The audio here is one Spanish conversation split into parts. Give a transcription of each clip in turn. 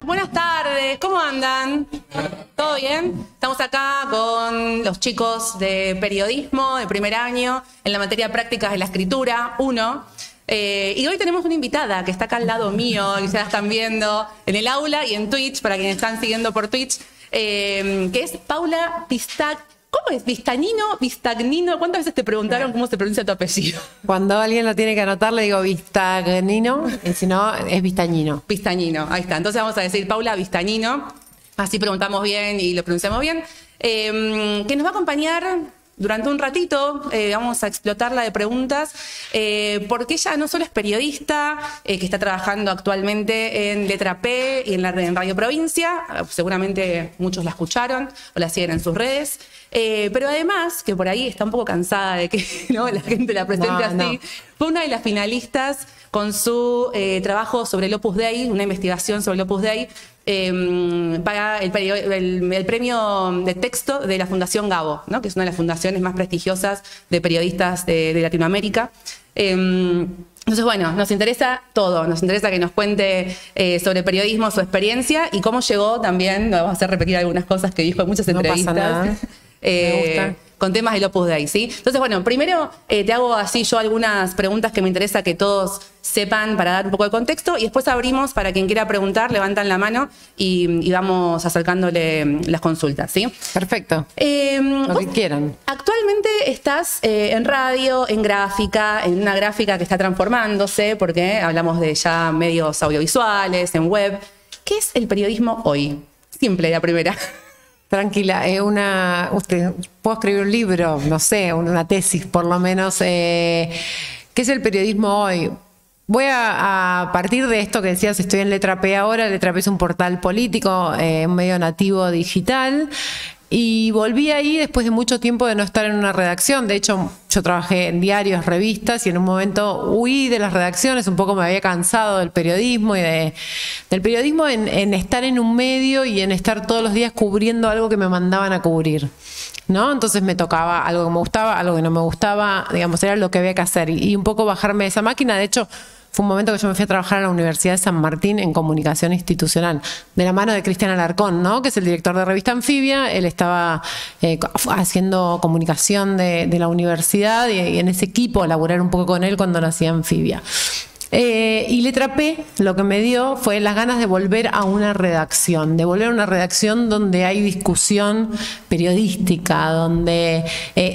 Buenas tardes, ¿cómo andan? ¿Todo bien? Estamos acá con los chicos de periodismo de primer año en la materia prácticas de la escritura 1. Y hoy tenemos una invitada que está acá al lado mío, y ya la están viendo en el aula y en Twitch, para quienes están siguiendo por Twitch, que es Paula Vistag. ¿Cómo es? ¿Vistagnino? ¿Vistagnino? ¿Cuántas veces te preguntaron cómo se pronuncia tu apellido? Cuando alguien lo tiene que anotar le digo Vistagnino, y si no es Vistagnino. Vistagnino, ahí está. Entonces vamos a decir Paula Vistagnino, así preguntamos bien y lo pronunciamos bien, que nos va a acompañar durante un ratito. Vamos a explotarla de preguntas, porque ella no solo es periodista, que está trabajando actualmente en Letra P y en Radio Provincia, seguramente muchos la escucharon o la siguen en sus redes, pero además, que por ahí está un poco cansada de que ¿no? la gente la presente así, fue una de las finalistas con su trabajo sobre el Opus Dei, una investigación sobre el Opus Dei, para el premio de texto de la Fundación Gabo, ¿no? Que es una de las fundaciones más prestigiosas de periodistas de Latinoamérica. Entonces, bueno, nos interesa todo, nos interesa que nos cuente sobre periodismo, su experiencia y cómo llegó también, vamos a hacer repetir algunas cosas que dijo en muchas entrevistas. No pasa nada. Me gusta. Con temas del Opus Dei, ¿sí? Entonces, bueno, primero te hago así yo algunas preguntas que me interesa que todos sepan para dar un poco de contexto, y después abrimos para quien quiera preguntar, levantan la mano y vamos acercándole las consultas, ¿sí? Perfecto. Lo que quieran. Actualmente estás en radio, en gráfica, en una gráfica que está transformándose, porque hablamos de ya medios audiovisuales, en web. ¿Qué es el periodismo hoy? Simple, la primera. Tranquila, puedo escribir un libro, no sé, una tesis por lo menos. ¿Qué es el periodismo hoy? Voy a partir de esto que decías, estoy en Letra P ahora. Letra P es un portal político, un medio nativo digital. Y volví ahí después de mucho tiempo de no estar en una redacción. De hecho, yo trabajé en diarios, revistas, y en un momento huí de las redacciones. Un poco me había cansado del periodismo y del periodismo en estar en un medio y en estar todos los días cubriendo algo que me mandaban a cubrir, ¿no? Entonces me tocaba algo que me gustaba, algo que no me gustaba, digamos, era lo que había que hacer. Y un poco bajarme de esa máquina. De hecho, fue un momento que yo me fui a trabajar a la Universidad de San Martín en comunicación institucional, de la mano de Cristian Alarcón, ¿no? Que es el director de Revista Anfibia. Él estaba haciendo comunicación de la universidad y en ese equipo, laburar un poco con él cuando nacía Anfibia. Y Letra P lo que me dio fue las ganas de volver a una redacción, donde hay discusión periodística, donde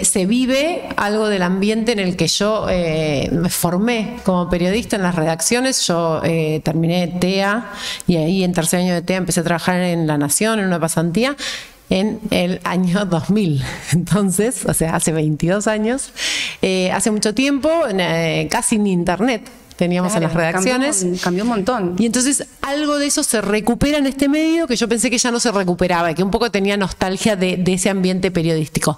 se vive algo del ambiente en el que yo me formé como periodista en las redacciones. Yo terminé TEA y ahí en tercer año de TEA empecé a trabajar en La Nación, en una pasantía, en el año 2000. Entonces, o sea, hace 22 años, hace mucho tiempo, casi ni internet teníamos en las redacciones. Cambió un montón. Y entonces algo de eso se recupera en este medio que yo pensé que ya no se recuperaba y que un poco tenía nostalgia de ese ambiente periodístico.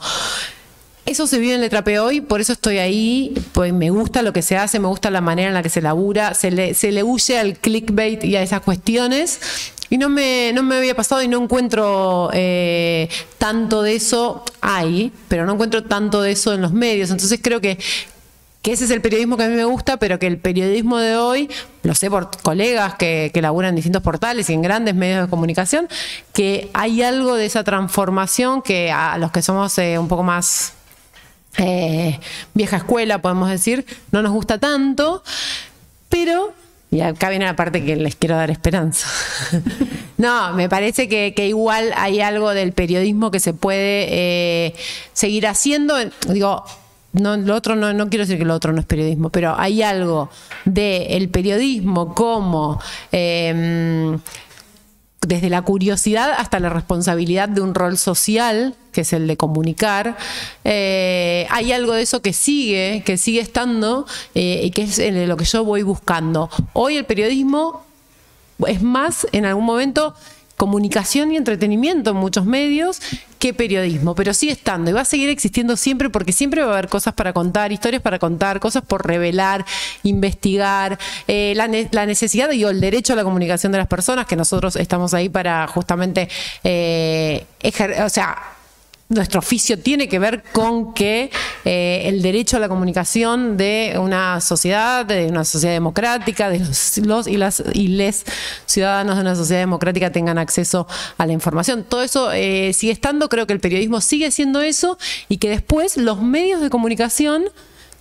Eso se vive en Letra P hoy, por eso estoy ahí, pues me gusta lo que se hace, me gusta la manera en la que se labura, se le huye al clickbait y a esas cuestiones. Y no me había pasado y no encuentro tanto de eso, pero no encuentro tanto de eso en los medios. Entonces creo que ese es el periodismo que a mí me gusta, pero que el periodismo de hoy, lo sé por colegas que laburan en distintos portales y en grandes medios de comunicación, que hay algo de esa transformación que a los que somos un poco más vieja escuela, podemos decir, no nos gusta tanto, pero, y acá viene la parte que les quiero dar esperanza. No, me parece que igual hay algo del periodismo que se puede seguir haciendo. Digo, no, lo otro no quiero decir que lo otro no es periodismo, pero hay algo del periodismo como desde la curiosidad hasta la responsabilidad de un rol social, que es el de comunicar. Hay algo de eso que sigue estando y que es lo que yo voy buscando. Hoy el periodismo es más, en algún momento, comunicación y entretenimiento en muchos medios que periodismo, pero sigue estando y va a seguir existiendo siempre, porque siempre va a haber cosas para contar, historias para contar, cosas por revelar, investigar, la necesidad y el derecho a la comunicación de las personas, que nosotros estamos ahí para justamente nuestro oficio tiene que ver con que el derecho a la comunicación de una sociedad democrática, de los y les ciudadanos de una sociedad democrática tengan acceso a la información. Todo eso sigue estando, creo que el periodismo sigue siendo eso, y que después los medios de comunicación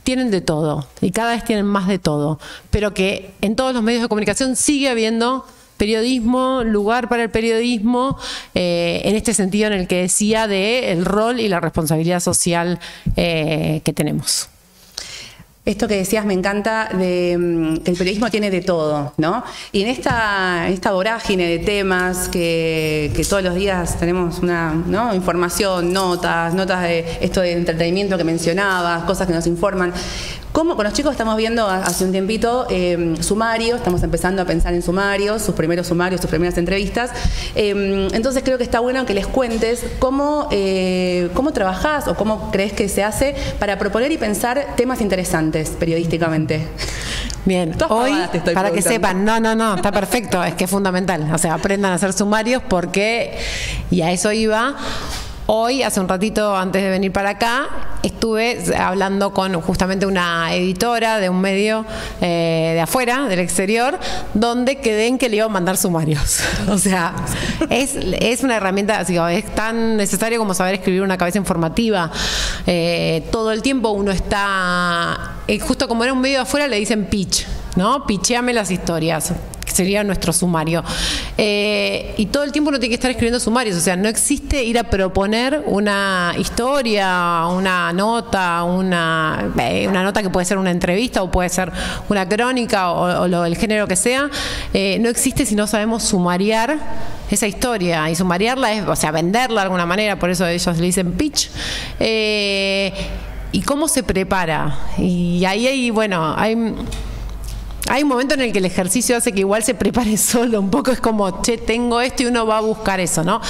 tienen de todo, y cada vez tienen más de todo, pero que en todos los medios de comunicación sigue habiendo periodismo, lugar para el periodismo, en este sentido en el que decía de el rol y la responsabilidad social que tenemos. Esto que decías me encanta, de que el periodismo tiene de todo, ¿no? Y en esta vorágine de temas que todos los días tenemos ¿no? Información, notas de esto de entretenimiento que mencionabas, cosas que nos informan. Como con los chicos estamos viendo hace un tiempito sumarios, estamos empezando a pensar en sumarios, sus primeros sumarios, sus primeras entrevistas. Entonces creo que está bueno que les cuentes cómo trabajás o cómo crees que se hace para proponer y pensar temas interesantes periodísticamente. Bien, hoy, para que sepan, no, está perfecto, es que es fundamental. O sea, aprendan a hacer sumarios porque, y a eso iba. Hoy, hace un ratito antes de venir para acá, estuve hablando con justamente una editora de un medio de afuera, del exterior, donde quedé en que le iba a mandar sumarios. O sea, es una herramienta, así, es tan necesario como saber escribir una cabeza informativa. Todo el tiempo uno está, justo como era un medio de afuera, le dicen pitch, ¿no? Pitcheame las historias. Sería nuestro sumario. Y todo el tiempo uno tiene que estar escribiendo sumarios, o sea, no existe ir a proponer una historia, una nota, una nota que puede ser una entrevista o puede ser una crónica o el género que sea, no existe si no sabemos sumariar esa historia, y sumariarla es, o sea, venderla de alguna manera, por eso ellos le dicen pitch. ¿Y cómo se prepara? Y ahí hay un momento en el que el ejercicio hace que igual se prepare solo, un poco es como, che, tengo esto, y uno va a buscar eso, ¿no?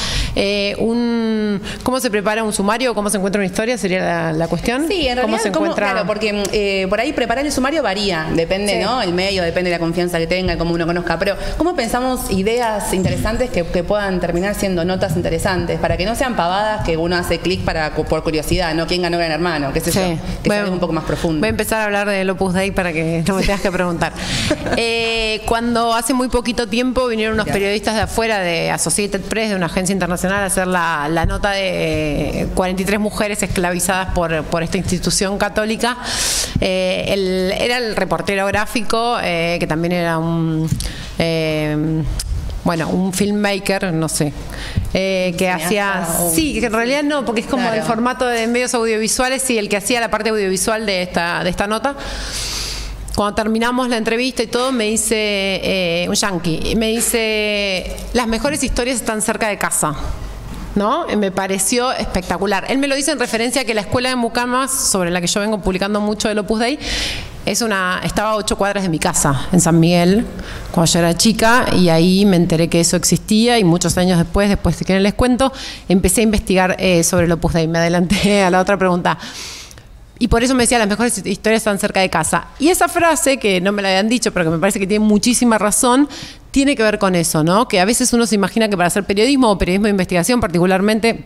¿Cómo se prepara un sumario? ¿Cómo se encuentra una historia? Sería la cuestión. Sí, en realidad, claro, porque por ahí preparar el sumario varía, depende, sí, ¿no? El medio, depende de la confianza que tenga, cómo uno conozca, pero ¿cómo pensamos ideas interesantes que puedan terminar siendo notas interesantes? Para que no sean pavadas que uno hace clic por curiosidad, ¿no? ¿Quién ganó Gran Hermano? ¿Qué sé yo? Que sea un poco más profundo. Voy a empezar a hablar del Opus Dei para que no me tengas que preguntar. Cuando hace muy poquito tiempo vinieron unos periodistas de afuera, de Associated Press, de una agencia internacional, a hacer la nota de 43 mujeres esclavizadas por esta institución católica. Era el reportero gráfico, que también era un filmmaker, no sé, que hacía, sí, que en realidad no, porque es como el formato de medios audiovisuales, sí, el que hacía la parte audiovisual de esta nota. Cuando terminamos la entrevista y todo, me dice, un yanqui, me dice, las mejores historias están cerca de casa, ¿no? Me pareció espectacular. Él me lo dice en referencia a que la escuela de mucamas, sobre la que yo vengo publicando mucho del Opus Dei, estaba a 8 cuadras de mi casa, en San Miguel, cuando yo era chica, y ahí me enteré que eso existía, y muchos años después si quieren les cuento, empecé a investigar sobre el Opus Dei. Me adelanté a la otra pregunta. Y por eso me decía, las mejores historias están cerca de casa. Y esa frase, que no me la habían dicho, pero que me parece que tiene muchísima razón, tiene que ver con eso, ¿no? Que a veces uno se imagina que para hacer periodismo, o periodismo de investigación particularmente,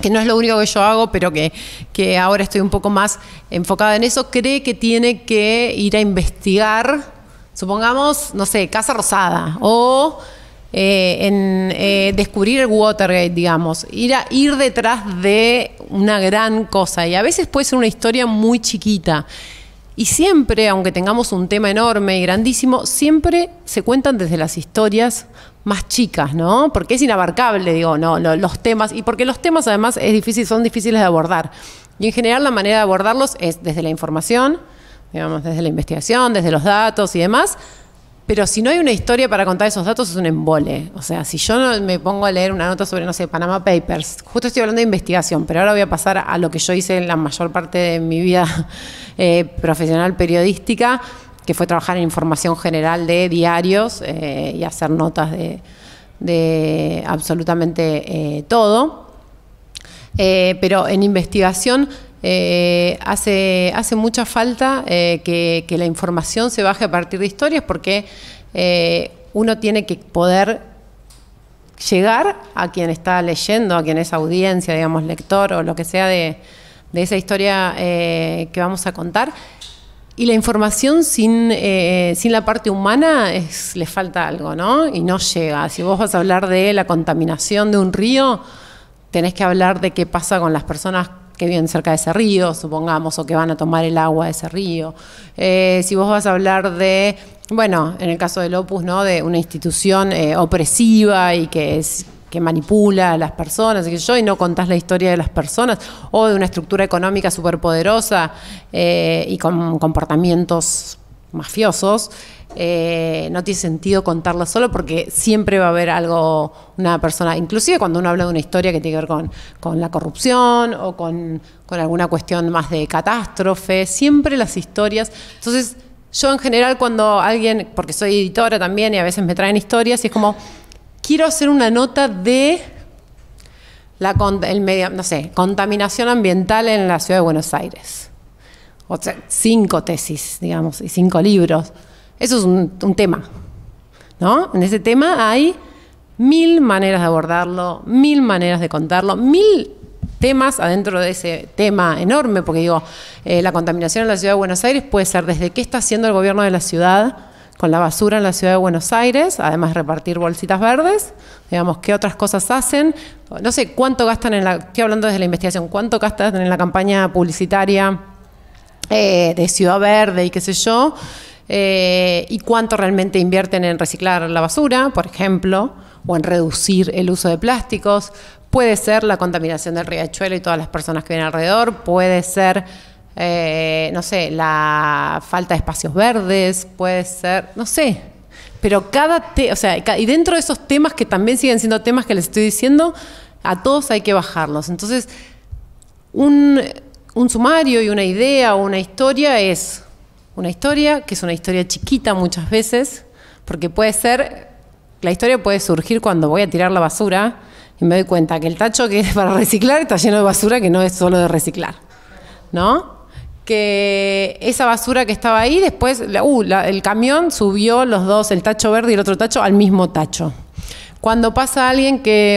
que no es lo único que yo hago, pero que ahora estoy un poco más enfocada en eso, cree que tiene que ir a investigar, supongamos, no sé, Casa Rosada, o descubrir el Watergate, digamos, ir detrás de una gran cosa, y a veces puede ser una historia muy chiquita, y siempre, aunque tengamos un tema enorme y grandísimo, siempre se cuentan desde las historias más chicas, ¿no? Porque es inabarcable, digo, no, los temas, y porque los temas además son difíciles de abordar, y en general la manera de abordarlos es desde la información, digamos, desde la investigación, desde los datos y demás. Pero si no hay una historia para contar esos datos, es un embole. O sea, si yo no me pongo a leer una nota sobre, no sé, Panama Papers, justo estoy hablando de investigación, pero ahora voy a pasar a lo que yo hice en la mayor parte de mi vida profesional periodística, que fue trabajar en información general de diarios y hacer notas de absolutamente todo. Pero en investigación hace mucha falta que la información se baje a partir de historias, porque uno tiene que poder llegar a quien está leyendo, a quien es audiencia, digamos, lector o lo que sea de esa historia que vamos a contar. Y la información sin la parte humana le falta algo, ¿no? Y no llega. Si vos vas a hablar de la contaminación de un río, tenés que hablar de qué pasa con las personas que viven cerca de ese río, supongamos, o que van a tomar el agua de ese río. Si vos vas a hablar de, bueno, en el caso del Opus, ¿no? De una institución opresiva y que manipula a las personas, y no contás la historia de las personas, o de una estructura económica superpoderosa y con comportamientos mafiosos, no tiene sentido contarla solo, porque siempre va a haber algo, una persona, inclusive cuando uno habla de una historia que tiene que ver con la corrupción o con alguna cuestión más de catástrofe, siempre las historias. Entonces, yo en general cuando alguien, porque soy editora también y a veces me traen historias, y es como, quiero hacer una nota de contaminación ambiental en la ciudad de Buenos Aires. O sea, 5 tesis, digamos, y 5 libros. Eso es un tema, ¿no? En ese tema hay 1000 maneras de abordarlo, 1000 maneras de contarlo, 1000 temas adentro de ese tema enorme, porque digo, la contaminación en la ciudad de Buenos Aires puede ser desde qué está haciendo el gobierno de la ciudad con la basura en la ciudad de Buenos Aires, además de repartir bolsitas verdes, digamos, qué otras cosas hacen, no sé, cuánto gastan estoy hablando desde la investigación, cuánto gastan en la campaña publicitaria de Ciudad Verde y qué sé yo, y cuánto realmente invierten en reciclar la basura, por ejemplo, o en reducir el uso de plásticos. Puede ser la contaminación del riachuelo y todas las personas que vienen alrededor, puede ser no sé, la falta de espacios verdes, puede ser, no sé, pero y dentro de esos temas que también siguen siendo temas que les estoy diciendo, a todos hay que bajarlos. Entonces, un sumario y una idea o una historia es una historia que es una historia chiquita muchas veces, porque la historia puede surgir cuando voy a tirar la basura y me doy cuenta que el tacho que es para reciclar está lleno de basura que no es solo de reciclar, ¿no? Que esa basura que estaba ahí, después el camión subió los dos, el tacho verde y el otro tacho, al mismo tacho. Cuando pasa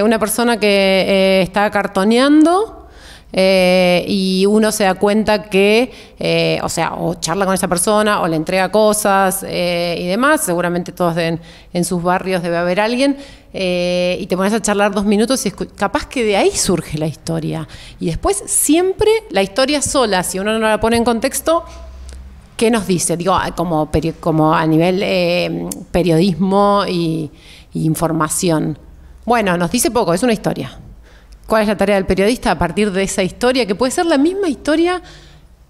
una persona que está cartoneando y uno se da cuenta que, o charla con esa persona o le entrega cosas y demás, seguramente todos en sus barrios debe haber alguien, y te pones a charlar 2 minutos y capaz que de ahí surge la historia. Y después siempre la historia sola, si uno no la pone en contexto, ¿qué nos dice? Digo, como a nivel periodismo y información. Bueno, nos dice poco, es una historia. ¿Cuál es la tarea del periodista a partir de esa historia? Que puede ser la misma historia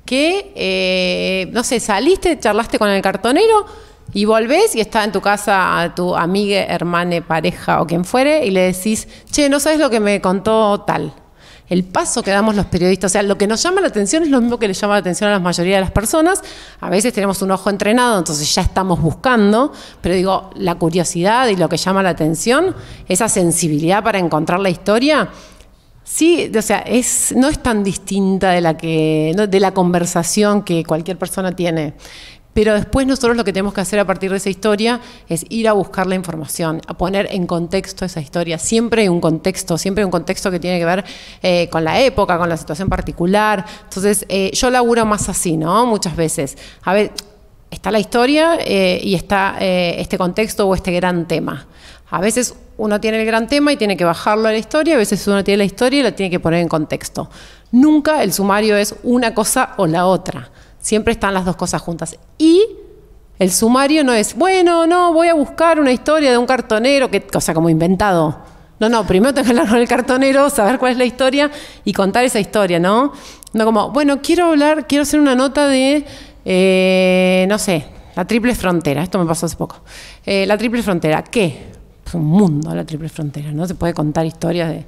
que, no sé, saliste, charlaste con el cartonero y volvés y está en tu casa a tu amiga, hermana, pareja o quien fuere y le decís, che, no sabes lo que me contó tal. El paso que damos los periodistas, o sea, lo que nos llama la atención es lo mismo que le llama la atención a la mayoría de las personas. A veces tenemos un ojo entrenado, entonces ya estamos buscando, pero digo, la curiosidad y lo que llama la atención, esa sensibilidad para encontrar la historia, sí, o sea, no es tan distinta de la conversación que cualquier persona tiene. Pero después nosotros lo que tenemos que hacer a partir de esa historia es ir a buscar la información, a poner en contexto esa historia. Siempre hay un contexto que tiene que ver con la época, con la situación particular. Entonces, yo laburo más así, ¿no? Muchas veces. A ver, está la historia y está este contexto o este gran tema. A veces uno tiene el gran tema y tiene que bajarlo a la historia, a veces uno tiene la historia y la tiene que poner en contexto. Nunca el sumario es una cosa o la otra. Siempre están las dos cosas juntas. Y el sumario no es, bueno, no, voy a buscar una historia de un cartonero, como inventado. No, primero tengo que hablar con el cartonero, saber cuál es la historia y contar esa historia, ¿no? No como, bueno, quiero hacer una nota de, no sé, la Triple Frontera. Esto me pasó hace poco. La Triple Frontera, ¿qué? Es un mundo la Triple Frontera, ¿no? Se puede contar historias de...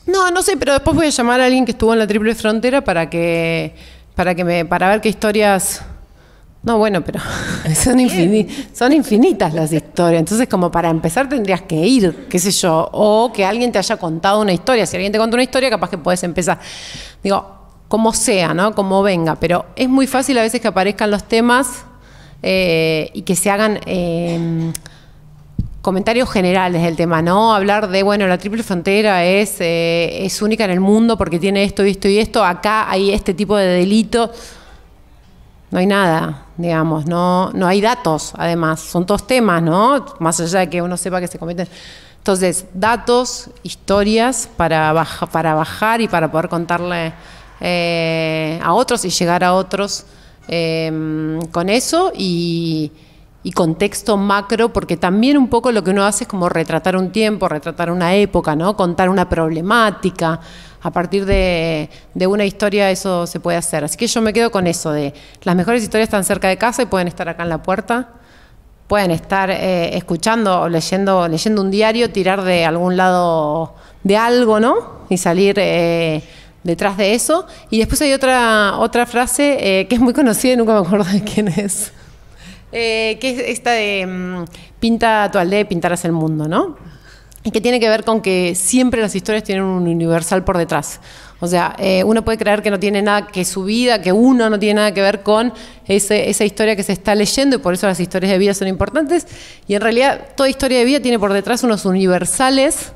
No sé, pero después voy a llamar a alguien que estuvo en la Triple Frontera para ver qué historias... No, bueno, pero son infinitas las historias. Entonces, como para empezar tendrías que ir, qué sé yo, o que alguien te haya contado una historia. Si alguien te contó una historia, capaz que podés empezar. Digo, como sea, ¿no? Como venga. Pero es muy fácil a veces que aparezcan los temas y que se hagan comentarios generales del tema, ¿no? Hablar de, bueno, la triple frontera es única en el mundo porque tiene esto, esto y esto. Acá hay este tipo de delito. No hay nada, digamos, no hay datos, además. Son todos temas, ¿no? Más allá de que uno sepa que se cometen. Entonces, datos, historias para bajar y para poder contarle a otros y llegar a otros con eso y contexto macro, porque también un poco lo que uno hace es como retratar un tiempo, retratar una época, ¿no? Contar una problemática. A partir de una historia eso se puede hacer. Así que yo me quedo con eso de las mejores historias están cerca de casa y pueden estar acá en la puerta. Pueden estar escuchando o leyendo un diario, tirar de algún lado de algo, ¿no? Y salir detrás de eso. Y después hay otra frase que es muy conocida y nunca me acuerdo de quién es. Que es esta de pinta tu aldea y pintarás el mundo, ¿no? Y que tiene que ver con que siempre las historias tienen un universal por detrás. O sea, uno puede creer que no tiene nada que su vida, que uno no tiene nada que ver con esa historia que se está leyendo y por eso las historias de vida son importantes. Y en realidad toda historia de vida tiene por detrás unos universales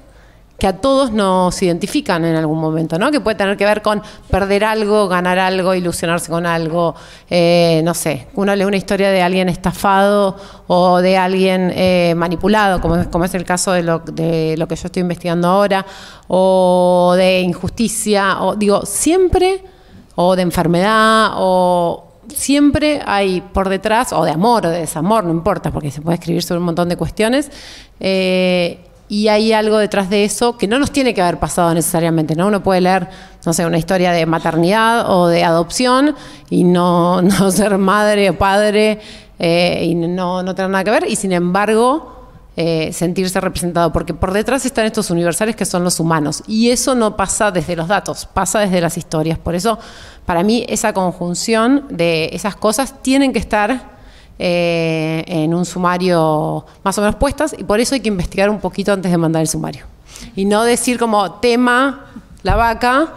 que a todos nos identifican en algún momento, ¿no? Que puede tener que ver con perder algo, ganar algo, ilusionarse con algo, no sé, uno lee una historia de alguien estafado o de alguien manipulado, como es el caso de lo que yo estoy investigando ahora, o de injusticia, o digo, siempre, o de enfermedad, o siempre hay por detrás, o de amor o de desamor, no importa, porque se puede escribir sobre un montón de cuestiones, y hay algo detrás de eso que no nos tiene que haber pasado necesariamente, ¿no? Uno puede leer, no sé, una historia de maternidad o de adopción y no ser madre o padre y no tener nada que ver, y sin embargo sentirse representado, porque por detrás están estos universales que son los humanos, y eso no pasa desde los datos, pasa desde las historias. Por eso, para mí, esa conjunción de esas cosas tienen que estar en un sumario más o menos puestas, y por eso hay que investigar un poquito antes de mandar el sumario y no decir como tema la vaca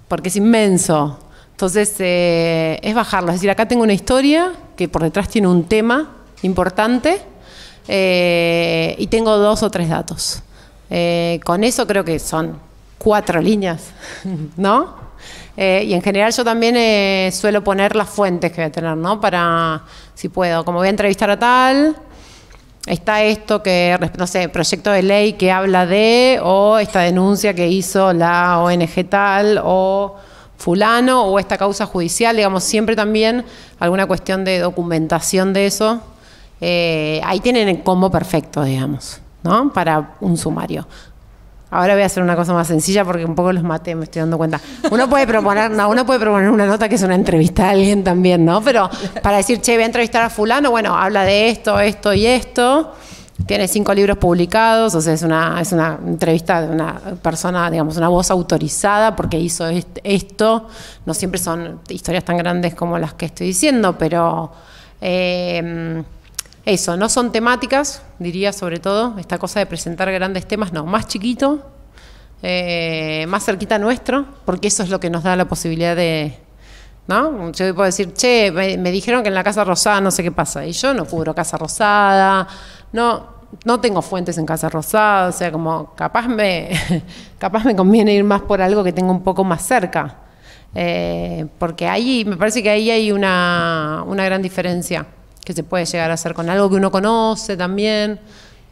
porque es inmenso. Entonces es bajarlo, es decir, acá tengo una historia que por detrás tiene un tema importante y tengo 2 o 3 datos. Con eso creo que son 4 líneas, ¿no? Y en general yo también suelo poner las fuentes que voy a tener, ¿no? Para, si puedo, como voy a entrevistar a tal, está esto que, no sé, proyecto de ley que habla de, o esta denuncia que hizo la ONG tal, o fulano, o esta causa judicial, digamos, siempre también alguna cuestión de documentación de eso. Ahí tienen el combo perfecto, digamos, ¿no? Para un sumario. Ahora voy a hacer una cosa más sencilla porque un poco los maté, me estoy dando cuenta. Uno puede proponer una nota que es una entrevista a alguien también, ¿no? Pero para decir, che, voy a entrevistar a fulano, bueno, habla de esto, esto y esto. Tiene 5 libros publicados, o sea, es una entrevista de una persona, digamos, una voz autorizada porque hizo esto. No siempre son historias tan grandes como las que estoy diciendo, pero eso, no son temáticas, diría sobre todo, esta cosa de presentar grandes temas, no, más chiquito, más cerquita nuestro, porque eso es lo que nos da la posibilidad de, ¿no? Yo puedo decir, che, me dijeron que en la Casa Rosada no sé qué pasa, y yo no cubro Casa Rosada, no tengo fuentes en Casa Rosada, o sea, como capaz me conviene ir más por algo que tengo un poco más cerca, porque ahí, me parece que ahí hay una gran diferencia que se puede llegar a hacer con algo que uno conoce también.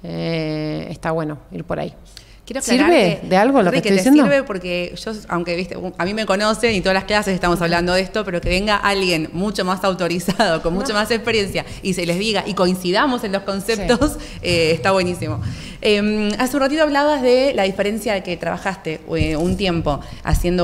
Está bueno ir por ahí. Quiero aclarar ¿Sirve de algo lo que estoy diciendo? Sirve porque yo, aunque viste, a mí me conocen y todas las clases estamos hablando de esto, pero que venga alguien mucho más autorizado, con mucha más experiencia y se les diga y coincidamos en los conceptos, sí. Está buenísimo. Hace un ratito hablabas de la diferencia de que trabajaste un tiempo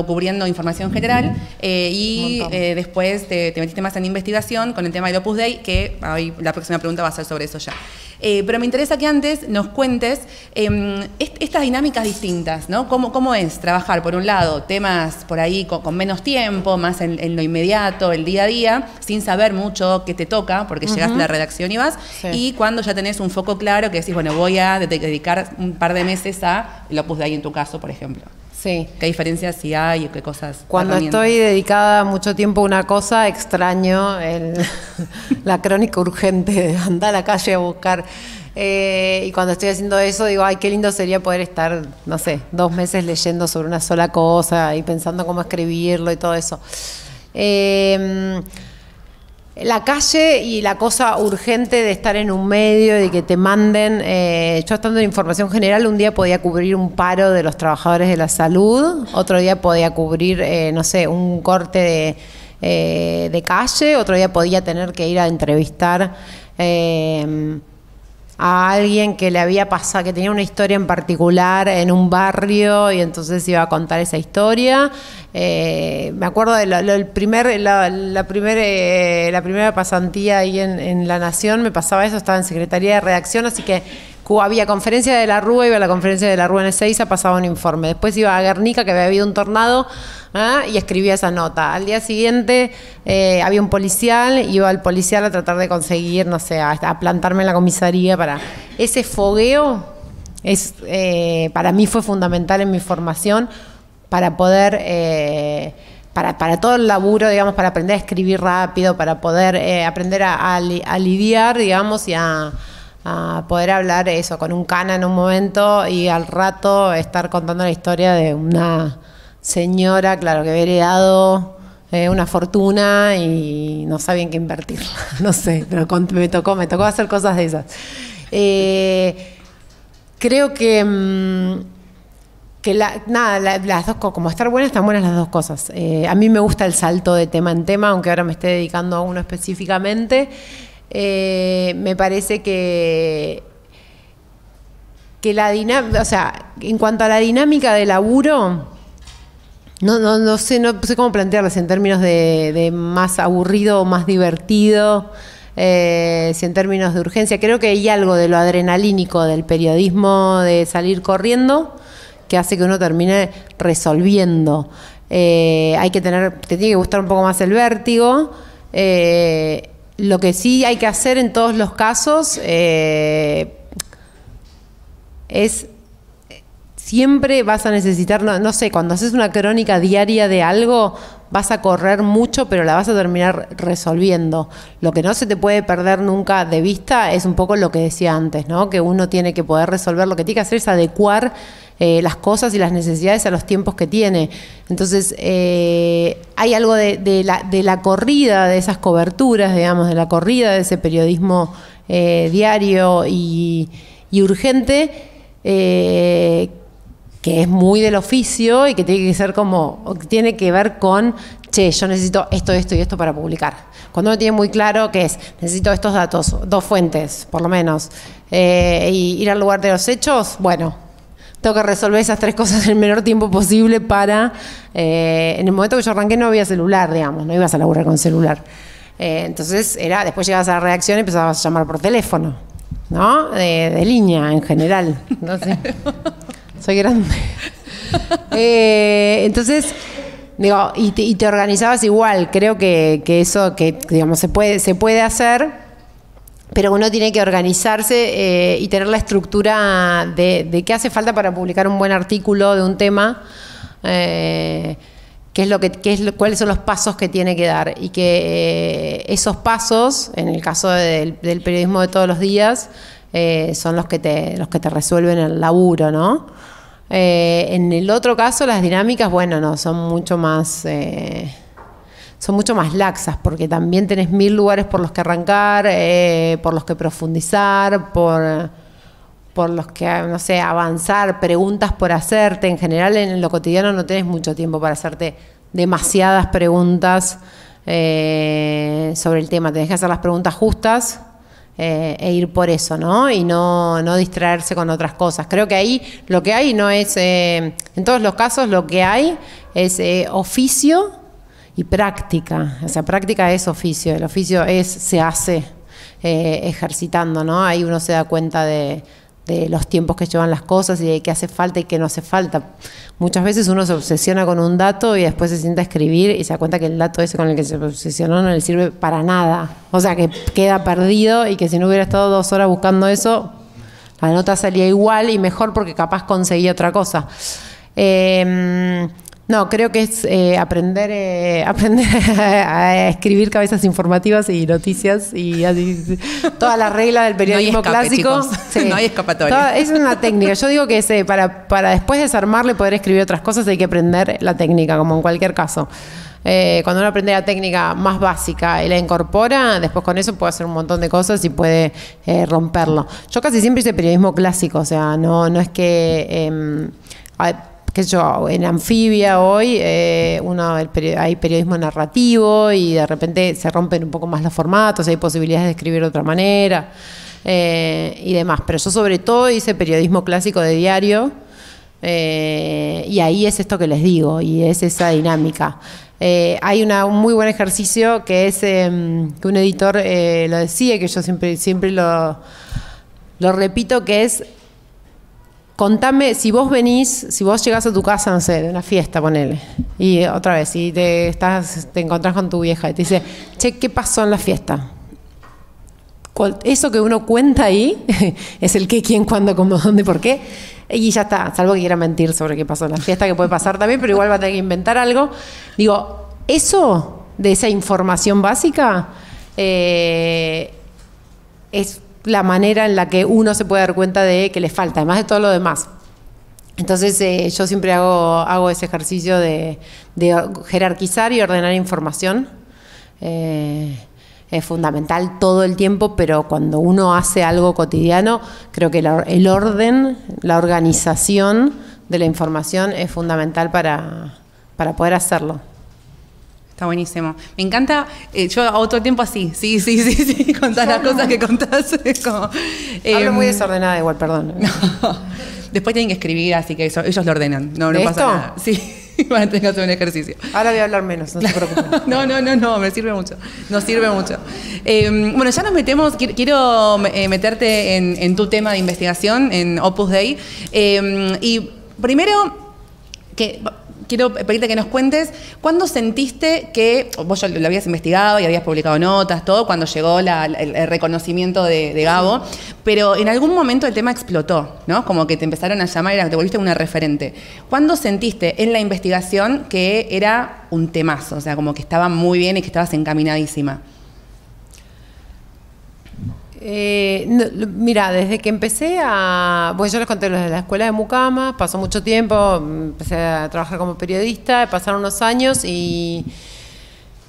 cubriendo información general y después te metiste más en investigación con el tema del Opus Dei, que hoy la próxima pregunta va a ser sobre eso ya. Pero me interesa que antes nos cuentes estas dinámicas distintas, ¿no? ¿Cómo es trabajar, por un lado, temas por ahí con menos tiempo, más en lo inmediato, el día a día, sin saber mucho qué te toca, porque llegaste a la redacción y vas, sí. Y cuando ya tenés un foco claro que decís, bueno, voy a dedicar un par de meses a el Opus Dei en tu caso, por ejemplo. Sí. ¿Qué diferencias sí hay o qué cosas? Cuando estoy dedicada mucho tiempo a una cosa, extraño la crónica urgente de andar a la calle a buscar. Y cuando estoy haciendo eso digo, ay, qué lindo sería poder estar, no sé, 2 meses leyendo sobre una sola cosa y pensando cómo escribirlo y todo eso. La calle y la cosa urgente de estar en un medio, de que te manden. Yo estando en Información General, un día podía cubrir un paro de los trabajadores de la salud, otro día podía cubrir, no sé, un corte de calle, otro día podía tener que ir a entrevistar a alguien que le había pasado, que tenía una historia en particular en un barrio y entonces iba a contar esa historia. Me acuerdo de la primera pasantía ahí en La Nación, me pasaba eso, estaba en Secretaría de Redacción, así que había conferencia de la Rúa, iba a la conferencia de la Rúa en Ezeiza, pasaba un informe. Después iba a Guernica, que había habido un tornado, y escribía esa nota. Al día siguiente había un policial, iba al policial a tratar de conseguir, no sé, a plantarme en la comisaría para... Ese fogueo para mí fue fundamental en mi formación para poder... Para todo el laburo, digamos, para aprender a escribir rápido, para poder aprender a lidiar, digamos, y a poder hablar eso con un cana en un momento y al rato estar contando la historia de una señora, claro, que había heredado una fortuna y no sabía en qué invertirla. No sé, pero me tocó hacer cosas de esas. Creo que las dos, como estar buenas, están buenas las dos cosas. A mí me gusta el salto de tema en tema, aunque ahora me esté dedicando a uno específicamente. Me parece que la dinámica, o sea, en cuanto a la dinámica de laburo, no sé cómo plantearlas en términos de más aburrido o más divertido, si en términos de urgencia. Creo que hay algo de lo adrenalínico del periodismo, de salir corriendo, que hace que uno termine resolviendo. Te tiene que gustar un poco más el vértigo. Lo que sí hay que hacer en todos los casos es siempre vas a necesitar, no sé, cuando haces una crónica diaria de algo, vas a correr mucho, pero la vas a terminar resolviendo. Lo que no se te puede perder nunca de vista es un poco lo que decía antes, ¿no? Que uno tiene que poder resolver, lo que tiene que hacer es adecuar las cosas y las necesidades a los tiempos que tiene. Entonces, hay algo de la corrida, de esas coberturas, digamos, de la corrida de ese periodismo diario y urgente, que es muy del oficio y que tiene que ser tiene que ver con, yo necesito esto y esto para publicar. Cuando uno tiene muy claro que necesito estos datos, 2 fuentes, por lo menos, y ir al lugar de los hechos, bueno, tengo que resolver esas 3 cosas en el menor tiempo posible para... en el momento que yo arranqué no había celular, digamos, no ibas a laburar con celular. Entonces, después llegabas a la redacción y empezabas a llamar por teléfono, ¿no? De línea, en general. No sé. Soy grande. Entonces, digo, y te organizabas igual. Creo que eso, digamos, se puede hacer, pero uno tiene que organizarse y tener la estructura de qué hace falta para publicar un buen artículo de un tema, cuáles son los pasos que tiene que dar, y que esos pasos, en el caso del periodismo de todos los días, son los que te resuelven el laburo, ¿no? En el otro caso, las dinámicas, son mucho más laxas, porque también tenés 1000 lugares por los que arrancar, por los que profundizar, por los que, no sé, avanzar, preguntas por hacerte. En general, en lo cotidiano no tenés mucho tiempo para hacerte demasiadas preguntas sobre el tema. Tenés que hacer las preguntas justas e ir por eso, ¿no? Y no distraerse con otras cosas. Creo que ahí lo que hay no es, en todos los casos, lo que hay es oficio y práctica. O sea, práctica es oficio. El oficio se hace ejercitando, ¿no? Ahí uno se da cuenta de los tiempos que llevan las cosas y de qué hace falta y qué no hace falta. Muchas veces uno se obsesiona con un dato y después se sienta a escribir y se da cuenta que el dato ese con el que se obsesionó no le sirve para nada. O sea, que queda perdido, y que si no hubiera estado 2 horas buscando eso, la nota salía igual y mejor, porque capaz conseguía otra cosa. No, creo que es aprender a escribir cabezas informativas y noticias y así, todas las reglas del periodismo no hay escape, clásico. Sí. No hay escapatoria. Es una técnica. Yo digo que para después desarmarle y poder escribir otras cosas hay que aprender la técnica, como en cualquier caso. Cuando uno aprende la técnica más básica y la incorpora, después con eso puede hacer un montón de cosas y puede romperlo. Yo casi siempre hice periodismo clásico, o sea, no es que... qué sé yo, en Anfibia hoy hay periodismo narrativo y de repente se rompen un poco más los formatos, hay posibilidades de escribir de otra manera y demás. Pero yo sobre todo hice periodismo clásico de diario y ahí es esto que les digo y es esa dinámica. Hay un muy buen ejercicio que es que un editor lo decía, que yo siempre lo repito, que es: contame, si vos llegás a tu casa, no sé, de una fiesta, ponele, y otra vez, y te encontrás con tu vieja y te dice, che, ¿qué pasó en la fiesta? Eso que uno cuenta ahí es el qué, quién, cuándo, cómo, dónde, por qué, y ya está, salvo que quiera mentir sobre qué pasó en la fiesta, que puede pasar también, pero igual va a tener que inventar algo. Digo, eso de esa información básica es la manera en la que uno se puede dar cuenta de que le falta, además de todo lo demás. Entonces yo siempre hago ese ejercicio de jerarquizar y ordenar información. Es fundamental todo el tiempo, pero cuando uno hace algo cotidiano, creo que el orden, la organización de la información es fundamental para poder hacerlo. Está buenísimo. Me encanta, yo hago todo el tiempo así, sí, contás las cosas que contás. Como, hablo muy desordenada igual, perdón. No. Después tienen que escribir, así que ellos lo ordenan. No pasa nada. Sí, van a tener que hacer un ejercicio. Ahora voy a hablar menos, no se preocupen. No, me sirve mucho. Nos sirve mucho. Bueno, ya nos metemos, quiero meterte en tu tema de investigación, en Opus Dei. Y primero, quiero pedirte que nos cuentes, ¿cuándo sentiste que, vos ya lo habías investigado y habías publicado notas, todo, cuando llegó el reconocimiento de Gabo, pero en algún momento el tema explotó, ¿no? Como que te empezaron a llamar y te volviste una referente. ¿Cuándo sentiste en la investigación que era un temazo? O sea, como que estaba muy bien y que estabas encaminadísima. Mira, desde que empecé bueno, yo les conté lo de la escuela de Mucama, pasó mucho tiempo, empecé a trabajar como periodista, pasaron unos años y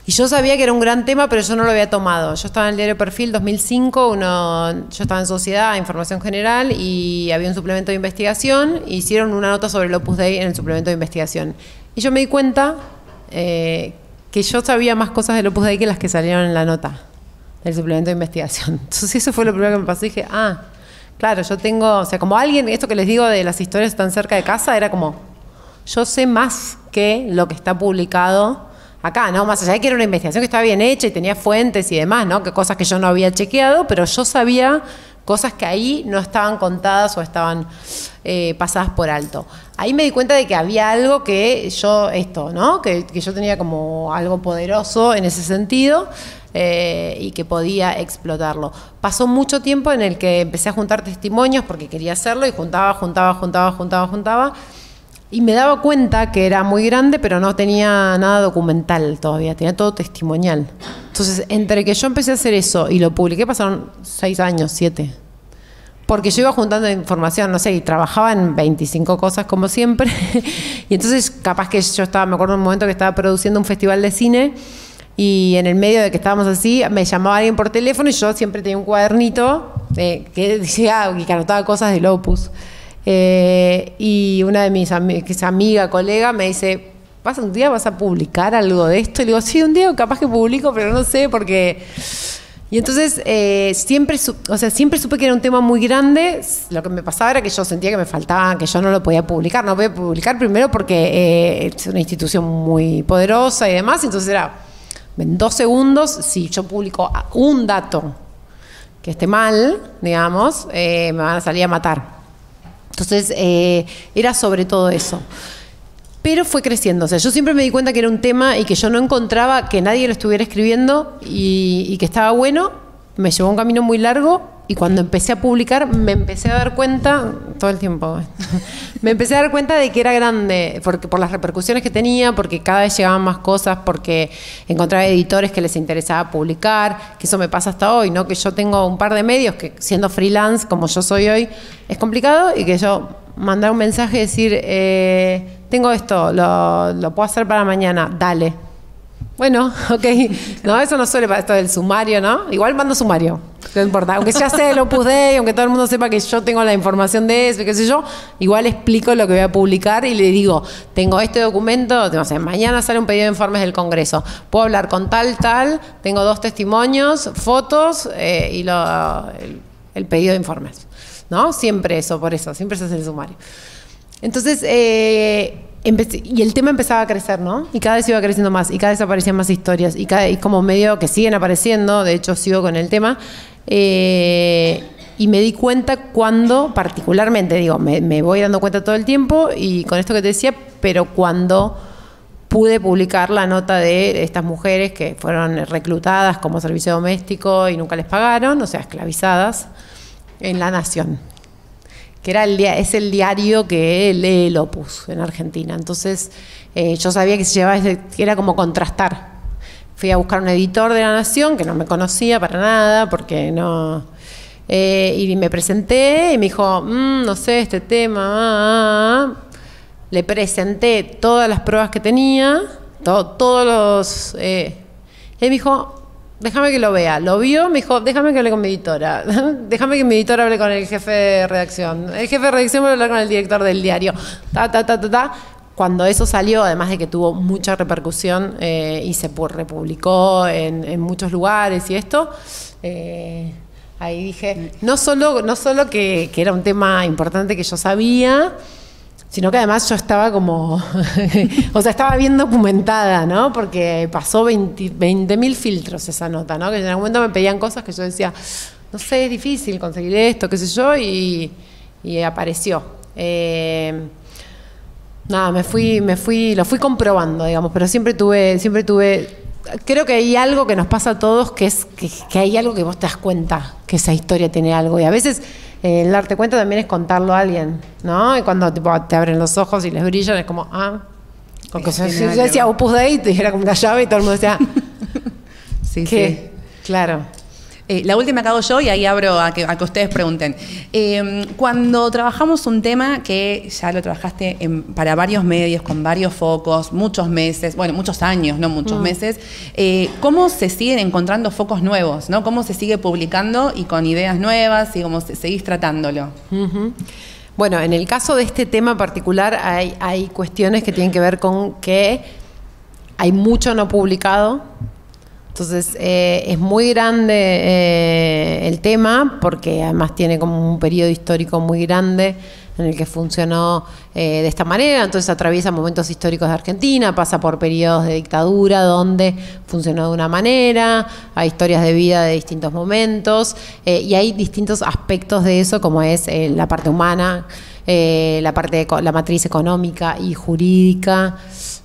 yo sabía que era un gran tema, pero yo no lo había tomado. Yo estaba en el diario Perfil 2005, yo estaba en Sociedad, Información General, y había un suplemento de investigación, hicieron una nota sobre el Opus Dei en el suplemento de investigación. Y yo me di cuenta que yo sabía más cosas del Opus Dei que las que salieron en la nota del suplemento de investigación. Entonces eso fue lo primero que me pasó y dije, claro, yo tengo, o sea, como alguien, esto que les digo de las historias tan cerca de casa, era como, yo sé más que lo que está publicado acá, ¿no? Más allá de que era una investigación que estaba bien hecha y tenía fuentes y demás, ¿no? Que cosas que yo no había chequeado, pero yo sabía cosas que ahí no estaban contadas o estaban pasadas por alto. Ahí me di cuenta de que había algo que ¿no? Que yo tenía como algo poderoso en ese sentido. Y que podía explotarlo. Pasó mucho tiempo en el que empecé a juntar testimonios porque quería hacerlo y juntaba y me daba cuenta que era muy grande, pero no tenía nada documental todavía, tenía todo testimonial. Entonces, entre que yo empecé a hacer eso y lo publiqué, pasaron 6 años, 7. Porque yo iba juntando información, no sé, y trabajaba en 25 cosas como siempre. Y entonces, capaz que yo me acuerdo en un momento que estaba produciendo un festival de cine. Y en el medio de que estábamos así, me llamaba alguien por teléfono y yo siempre tenía un cuadernito que decía, que anotaba cosas del Opus. Y una de mis amiga, colega, me dice, ¿un día vas a publicar algo de esto? Y le digo, sí, un día capaz que publico, pero no sé, porque... Y entonces siempre supe que era un tema muy grande. Lo que me pasaba era que yo sentía que me faltaba, que yo no lo podía publicar. No podía publicar primero porque es una institución muy poderosa y demás, entonces era... En 2 segundos, si yo publico un dato que esté mal, digamos, me van a salir a matar. Entonces, era sobre todo eso. Pero fue creciendo. O sea, yo siempre me di cuenta que era un tema y que yo no encontraba que nadie lo estuviera escribiendo y que estaba bueno. me llevó un camino muy largo y cuando empecé a publicar me empecé a dar cuenta, todo el tiempo, me empecé a dar cuenta de que era grande, porque por las repercusiones que tenía, porque cada vez llegaban más cosas, porque encontraba editores que les interesaba publicar, que eso me pasa hasta hoy, ¿no? Que yo tengo un par de medios que siendo freelance, como yo soy hoy, es complicado y que yo mandar un mensaje y decir, tengo esto, lo puedo hacer para mañana, dale. Bueno, ok. No, eso no suele para esto del sumario, ¿no? Igual mando sumario, no importa. Aunque ya sé el Opus Dei, aunque todo el mundo sepa que yo tengo la información de eso, qué sé yo, igual explico lo que voy a publicar y le digo, tengo este documento, no sé, mañana sale un pedido de informes del Congreso. Puedo hablar con tal, tengo 2 testimonios, fotos y el pedido de informes, ¿no? Siempre eso, por eso, siempre se hace el sumario. Entonces, y el tema empezaba a crecer, ¿no? Y cada vez iba creciendo más, y cada vez aparecían más historias, y como medio que siguen apareciendo, de hecho sigo con el tema, y me di cuenta cuando, particularmente, digo, me voy dando cuenta todo el tiempo, y con esto que te decía, pero cuando pude publicar la nota de estas mujeres que fueron reclutadas como servicio doméstico y nunca les pagaron, o sea, esclavizadas, en La Nación, que es el diario que lee el Opus en Argentina. Entonces, yo sabía que era como contrastar. Fui a buscar un editor de La Nación, que no me conocía para nada, porque no... y me presenté y me dijo, no sé, este tema... Le presenté todas las pruebas que tenía, todos los... y él me dijo... Déjame que lo vea. Lo vio, me dijo, déjame que hable con mi editora. Déjame que mi editora hable con el jefe de redacción. El jefe de redacción va a hablar con el director del diario. Cuando eso salió, además de que tuvo mucha repercusión y se republicó en muchos lugares y esto, ahí dije, no solo que era un tema importante que yo sabía, sino que además yo estaba como, o sea, estaba bien documentada, ¿no? Porque pasó 20.000 filtros esa nota, ¿no? Que en algún momento me pedían cosas que yo decía, no sé, es difícil conseguir esto, qué sé yo, y apareció. Nada, lo fui comprobando, digamos, pero siempre tuve, creo que hay algo que nos pasa a todos, que es que hay algo que vos te das cuenta, que esa historia tiene algo, y a veces... el darte cuenta también es contarlo a alguien, ¿no? Y cuando tipo, te abren los ojos y les brillan, es como, porque yo decía Opus Dei y era como una llave y todo el mundo decía, sí, ¿qué? Sí. Claro. La última que hago yo y ahí abro a que ustedes pregunten. Cuando trabajamos un tema que ya lo trabajaste para varios medios, con varios focos, muchos meses, bueno, muchos años, no muchos meses, ¿cómo se siguen encontrando focos nuevos? ¿No? ¿Cómo se sigue publicando y con ideas nuevas y cómo seguís tratándolo? Bueno, en el caso de este tema particular hay cuestiones que tienen que ver con que hay mucho no publicado. Entonces, es muy grande el tema, porque además tiene como un periodo histórico muy grande en el que funcionó de esta manera. Entonces atraviesa momentos históricos de Argentina, pasa por periodos de dictadura donde funcionó de una manera, hay historias de vida de distintos momentos, y hay distintos aspectos de eso, como es la parte humana, la matriz económica y jurídica.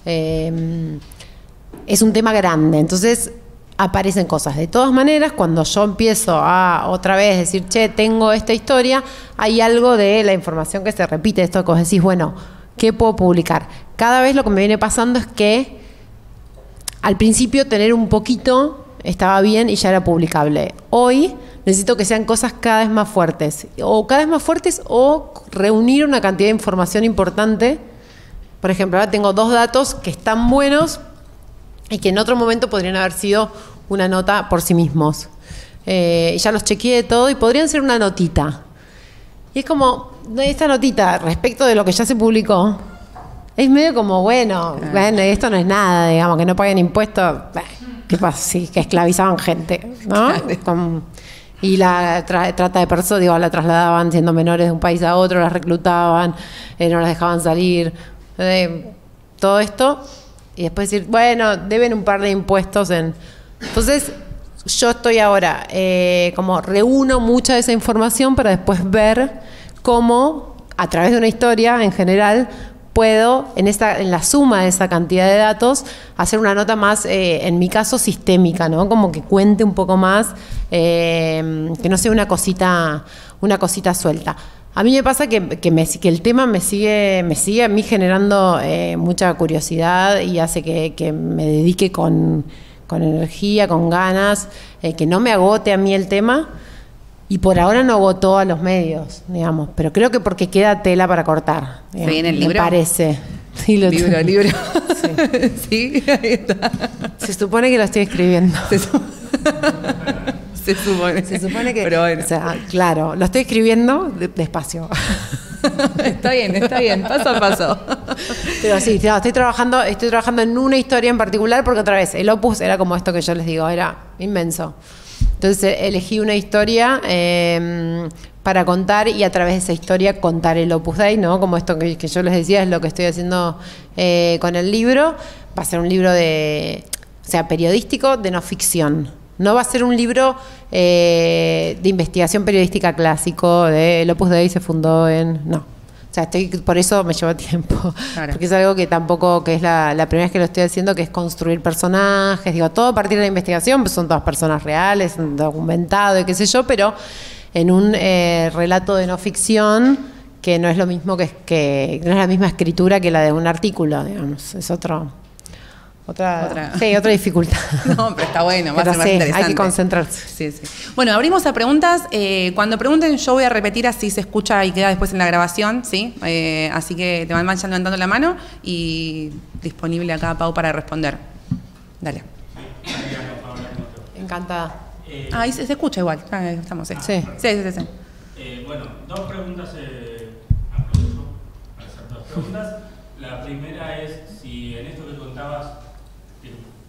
Es un tema grande, entonces aparecen cosas. De todas maneras, cuando yo empiezo a otra vez decir, che, tengo esta historia, hay algo de la información que se repite, esto que vos decís, bueno, ¿qué puedo publicar? Cada vez lo que me viene pasando es que al principio tener un poquito estaba bien y ya era publicable. Hoy necesito que sean cosas cada vez más fuertes, o reunir una cantidad de información importante. Por ejemplo, ahora tengo 2 datos que están buenos y que en otro momento podrían haber sido una nota por sí mismos. Ya los chequeé todo y podrían ser una notita. Y es como, esta notita respecto de lo que ya se publicó, es medio como, bueno, esto no es nada, digamos, que no paguen impuestos. ¿Qué pasa? Sí, que esclavizaban gente, ¿no? Y la trata de personas, digo, la trasladaban siendo menores de un país a otro, las reclutaban, no las dejaban salir. Todo esto... Y después decir, bueno, deben un par de impuestos Entonces, yo estoy ahora, como reúno mucha de esa información para después ver cómo, a través de una historia en general, puedo, en la suma de esa cantidad de datos, hacer una nota más, en mi caso, sistémica, ¿no? Como que cuente un poco más, que no sea una cosita suelta. A mí me pasa que el tema me sigue a mí generando mucha curiosidad y hace que me dedique con energía, con ganas, que no me agote a mí el tema. Y por ahora no agotó a los medios, digamos, pero creo que porque queda tela para cortar. ¿Se viene el libro? Me parece. Sí, libro. Sí. Sí, ahí está. Se supone que lo estoy escribiendo. Se supone que... Pero bueno. O sea, claro, lo estoy escribiendo despacio. Está bien, paso a paso. Pero sí, estoy trabajando en una historia en particular porque otra vez, el opus era como esto que yo les digo, era inmenso. Entonces elegí una historia para contar y a través de esa historia contar el Opus Dei, ¿no? Como esto que yo les decía es lo que estoy haciendo con el libro. Va a ser un libro periodístico de no ficción. No va a ser un libro de investigación periodística clásico, de el Opus Dei se fundó en... No. O sea, por eso me lleva tiempo, claro. Porque es algo que tampoco, que es la primera vez que lo estoy haciendo, que es construir personajes, digo, todo a partir de la investigación, pues son todas personas reales, documentado y qué sé yo, pero en un relato de no ficción que no es lo mismo que no es la misma escritura que la de un artículo, digamos, es otra dificultad. No, pero está bueno, va a ser más interesante. Hay que concentrarse. Sí. Bueno, abrimos a preguntas. Cuando pregunten, yo voy a repetir así se escucha y queda después en la grabación, ¿sí? Así que te van levantando la mano y disponible acá, Pau, para responder. Dale. Encantada. Ahí se escucha igual. Estamos, Sí. Bueno, dos preguntas. Aprovecho para hacer dos preguntas. La primera es si en esto que contabas,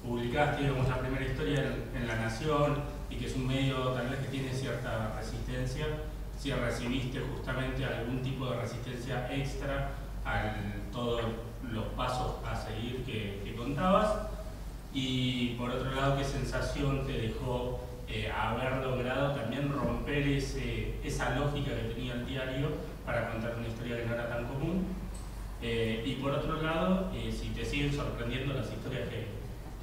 publicaste, digamos, la primera historia en La Nación y que es un medio tal vez que tiene cierta resistencia, si recibiste justamente algún tipo de resistencia extra a todos los pasos a seguir que contabas, y por otro lado, ¿qué sensación te dejó haber logrado también romper esa lógica que tenía el diario para contar una historia que no era tan común? Y por otro lado, si te siguen sorprendiendo las historias que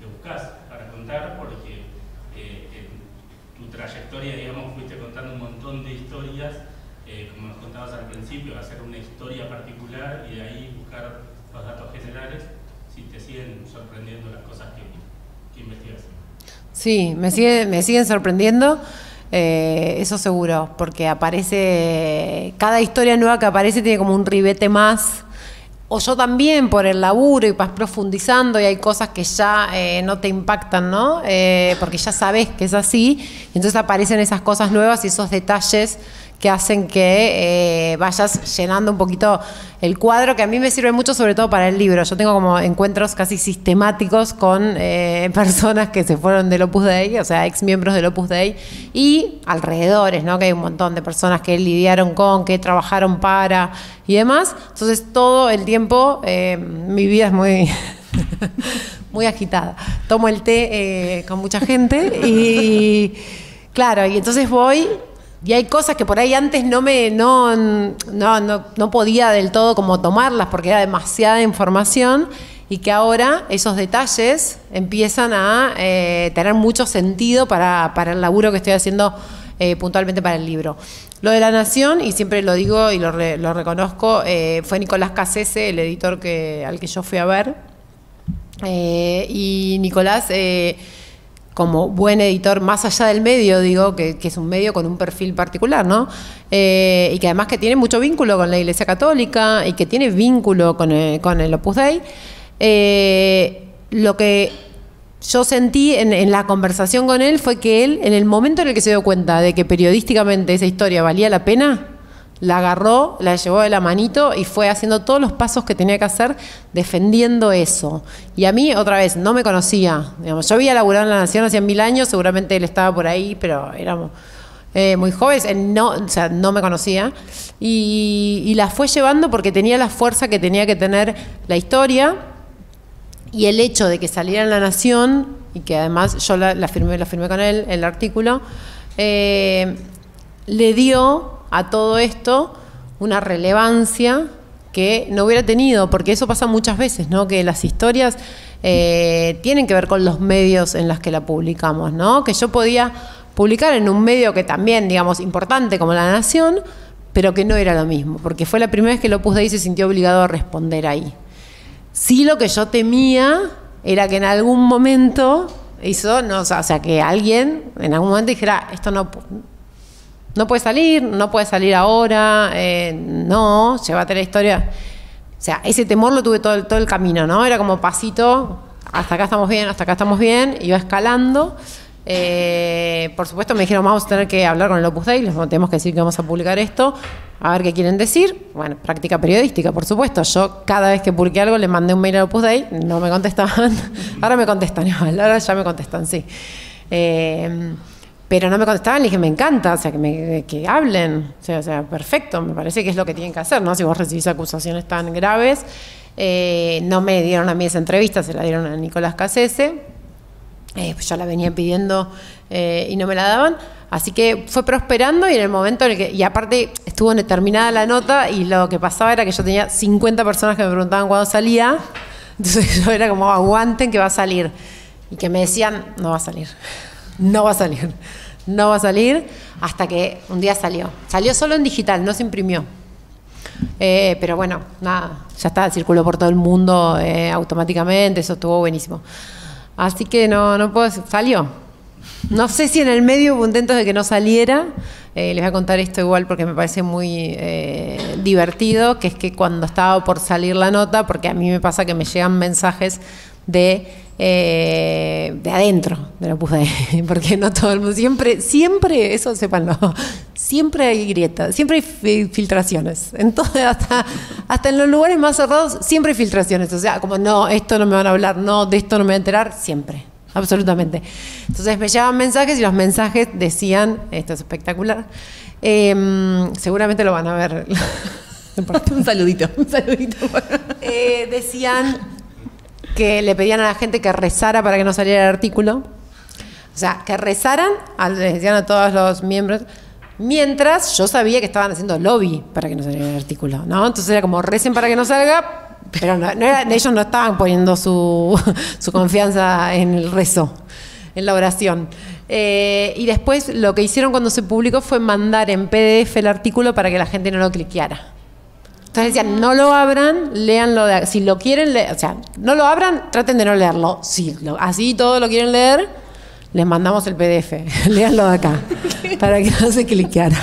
buscas para contar, porque en tu trayectoria, digamos, fuiste contando un montón de historias, como nos contabas al principio, hacer una historia particular y de ahí buscar los datos generales, si te siguen sorprendiendo las cosas que investigas. Sí, me siguen sorprendiendo, eso seguro, porque cada historia nueva que aparece tiene como un ribete más. O yo también por el laburo y vas profundizando y hay cosas que ya no te impactan, ¿no? Porque ya sabes que es así. Y entonces aparecen esas cosas nuevas y esos detalles que hacen que vayas llenando un poquito el cuadro, que a mí me sirve mucho sobre todo para el libro. Yo tengo como encuentros casi sistemáticos con personas que se fueron del Opus Dei, o sea, ex miembros del Opus Dei, y alrededores, ¿no? Que hay un montón de personas que lidiaron con, que trabajaron para y demás. Entonces todo el tiempo mi vida es muy... muy agitada. Tomo el té con mucha gente y claro, y entonces voy... Y hay cosas que por ahí antes no podía del todo como tomarlas porque era demasiada información, y que ahora esos detalles empiezan a tener mucho sentido para el laburo que estoy haciendo puntualmente para el libro. Lo de La Nación, y siempre lo digo y lo reconozco, fue Nicolás Cassese, el editor al que yo fui a ver. Y Nicolás... como buen editor, más allá del medio, digo, que es un medio con un perfil particular, ¿no? Y que además que tiene mucho vínculo con la Iglesia Católica y que tiene vínculo con el Opus Dei. Lo que yo sentí en la conversación con él fue que él, en el momento en el que se dio cuenta de que periodísticamente esa historia valía la pena, la agarró, la llevó de la manito y fue haciendo todos los pasos que tenía que hacer defendiendo eso. Y a mí, otra vez, no me conocía. Digamos, yo había laburado en La Nación hace 1000 años, seguramente él estaba por ahí, pero éramos muy jóvenes, no me conocía. Y la fue llevando porque tenía la fuerza que tenía que tener la historia, y el hecho de que saliera en La Nación, y que además yo la firmé con él, el artículo, le dio a todo esto una relevancia que no hubiera tenido, porque eso pasa muchas veces, ¿no? Que las historias tienen que ver con los medios en los que la publicamos, ¿no? Que yo podía publicar en un medio que también, digamos, importante como La Nación, pero que no era lo mismo, porque fue la primera vez que el Opus Dei se sintió obligado a responder ahí. Sí, lo que yo temía era que en algún momento no, o sea, que alguien en algún momento dijera, esto no puede salir ahora, no, llévate la historia. O sea, ese temor lo tuve todo el camino, ¿no? Era como pasito, hasta acá estamos bien, iba escalando. Por supuesto me dijeron, vamos a tener que hablar con el Opus Dei, les tenemos que decir que vamos a publicar esto, a ver qué quieren decir. Bueno, práctica periodística, por supuesto. Yo cada vez que publiqué algo le mandé un mail al Opus Dei, no me contestaban. Ahora me contestan igual, ahora ya me contestan, sí. Pero no me contestaban, le dije, me encanta, o sea, que hablen, o sea, perfecto, me parece que es lo que tienen que hacer, ¿no? Si vos recibís acusaciones tan graves, no me dieron a mí esa entrevista, se la dieron a Nicolás Cassese, pues yo la venía pidiendo y no me la daban, así que fue prosperando y en el momento en el que, y aparte estuvo terminada la nota y lo que pasaba era que yo tenía 50 personas que me preguntaban cuándo salía, entonces yo era como, aguanten que va a salir, y que me decían, no va a salir, hasta que un día salió solo en digital, no se imprimió. Pero bueno, nada, ya está, circuló por todo el mundo automáticamente, eso estuvo buenísimo. Así que no puedo decir, salió. No sé si en el medio hubo intentos de que no saliera. Les voy a contar esto igual porque me parece muy divertido, que es que cuando estaba por salir la nota, porque a mí me pasa que me llegan mensajes de adentro de la Opus Dei, porque no todo el mundo, siempre, eso sépanlo, siempre hay grietas, siempre hay filtraciones, entonces hasta en los lugares más cerrados siempre hay filtraciones, o sea, como no, esto no me van a hablar, no, de esto no me voy a enterar, siempre, absolutamente. Entonces me llegaban mensajes y los mensajes decían, esto es espectacular, seguramente lo van a ver. Un saludito. Decían que le pedían a la gente que rezara para que no saliera el artículo. O sea, que rezaran, les decían a todos los miembros, mientras yo sabía que estaban haciendo lobby para que no saliera el artículo, ¿no? Entonces era como, recen para que no salga, pero ellos no estaban poniendo su confianza en el rezo, en la oración. Y después lo que hicieron cuando se publicó fue mandar en PDF el artículo para que la gente no lo cliqueara. Entonces decían, no lo abran, léanlo, si lo quieren leer, o sea, no lo abran, traten de no leerlo. Si así todo lo quieren leer, les mandamos el PDF, léanlo de acá, para que no se cliqueara.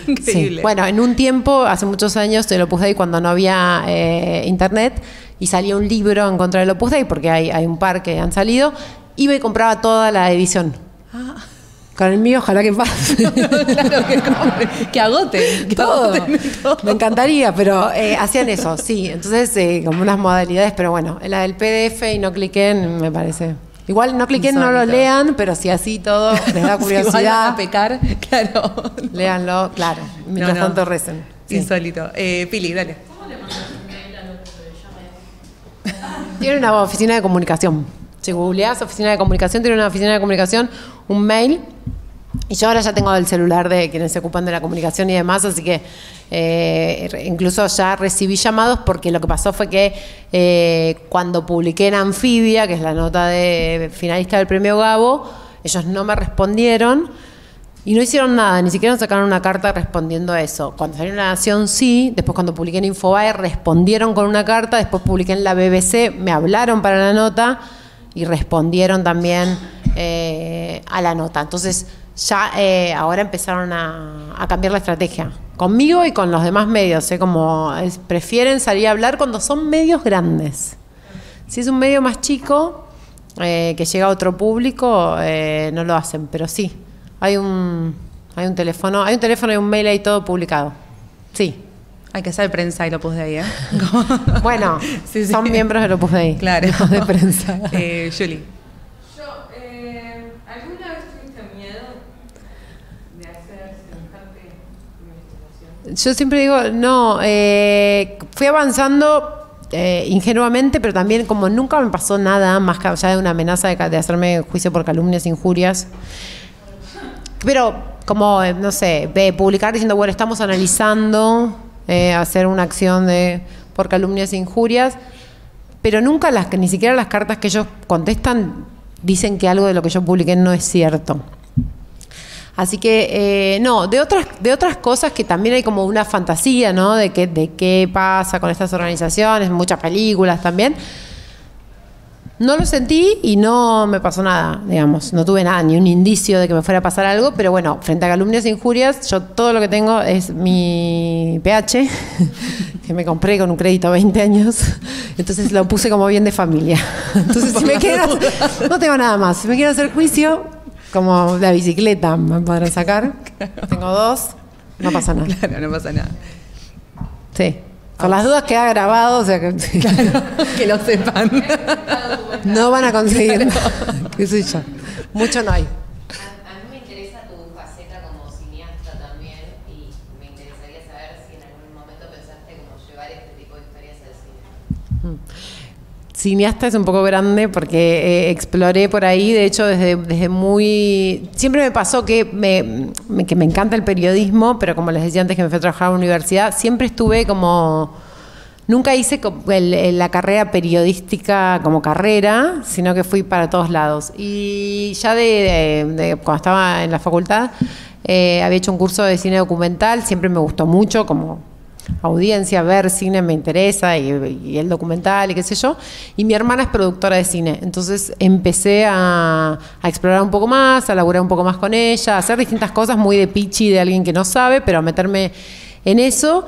Increíble. Sí. Bueno, en un tiempo, hace muchos años, el Opus Dei cuando no había internet, y salía un libro en contra del Opus Dei, porque hay un par que han salido, iba y compraba toda la edición. Con el mío, ojalá que pase. Claro, que agoten. Todo. Me encantaría, pero hacían eso, sí. Entonces, como unas modalidades, pero bueno, la del PDF y no cliquen, me parece. Igual no cliquen, no lo lean, pero si así todo les da curiosidad. Si van a pecar, claro. Léanlo, claro. Mientras tanto recen. Sí. Insólito. Pili, dale. ¿Cómo le mandas un mail al Opus Dei? Tiene una oficina de comunicación. Si googleás oficina de comunicación, tiene una oficina de comunicación, un mail. Y yo ahora ya tengo el celular de quienes se ocupan de la comunicación y demás, así que incluso ya recibí llamados porque lo que pasó fue que cuando publiqué en Anfibia, que es la nota de finalista del premio Gabo, ellos no me respondieron y no hicieron nada, ni siquiera sacaron una carta respondiendo a eso. Cuando salió en La Nación sí, después cuando publiqué en Infobae respondieron con una carta, después publiqué en la BBC, me hablaron para la nota y respondieron también a la nota. Entonces ya ahora empezaron a cambiar la estrategia conmigo y con los demás medios, como prefieren salir a hablar cuando son medios grandes. Si es un medio más chico que llega a otro público, no lo hacen, pero sí, hay un teléfono y un mail ahí todo publicado. Sí. Hay que ser prensa y lo puse ahí, Bueno, sí. Son miembros de Opus Dei. Claro. No de prensa. Julie. ¿Alguna vez tuviste miedo de hacer semejante investigación? Yo siempre digo, no, fui avanzando ingenuamente, pero también como nunca me pasó nada más que allá de una amenaza de hacerme juicio por calumnias, injurias. Pero como, no sé, publicar diciendo, bueno, estamos analizando hacer una acción de por calumnias e injurias, pero nunca ni siquiera las cartas que ellos contestan dicen que algo de lo que yo publiqué no es cierto. Así que, no, de otras cosas que también hay como una fantasía, ¿no? De qué pasa con estas organizaciones, muchas películas también. No lo sentí y no me pasó nada, digamos. No tuve nada, ni un indicio de que me fuera a pasar algo, pero bueno, frente a calumnias e injurias, yo todo lo que tengo es mi PH, que me compré con un crédito a 20 años, entonces lo puse como bien de familia. Entonces, si me quieren no tengo nada más. Si me quieren hacer juicio, como la bicicleta me podrán sacar. Tengo 2, no pasa nada. Claro, no pasa nada. Sí. Por las dudas queda grabado, o sea que, Claro, que lo sepan. no van a conseguir. ¿Qué sé yo? Mucho no hay. A mí me interesa tu faceta como cineasta también y me interesaría saber si en algún momento pensaste como llevar este tipo de historias al cine. Cineasta es un poco grande porque exploré por ahí, de hecho desde muy... Siempre me pasó que me encanta el periodismo, pero como les decía antes que me fui a trabajar a la universidad, siempre estuve como... Nunca hice la carrera periodística como carrera, sino que fui para todos lados. Y ya cuando estaba en la facultad, había hecho un curso de cine documental, siempre me gustó mucho como audiencia, ver cine me interesa y el documental y qué sé yo. Y mi hermana es productora de cine, entonces empecé a explorar un poco más, a laburar un poco más con ella, a hacer distintas cosas muy de pichi de alguien que no sabe, pero a meterme en eso.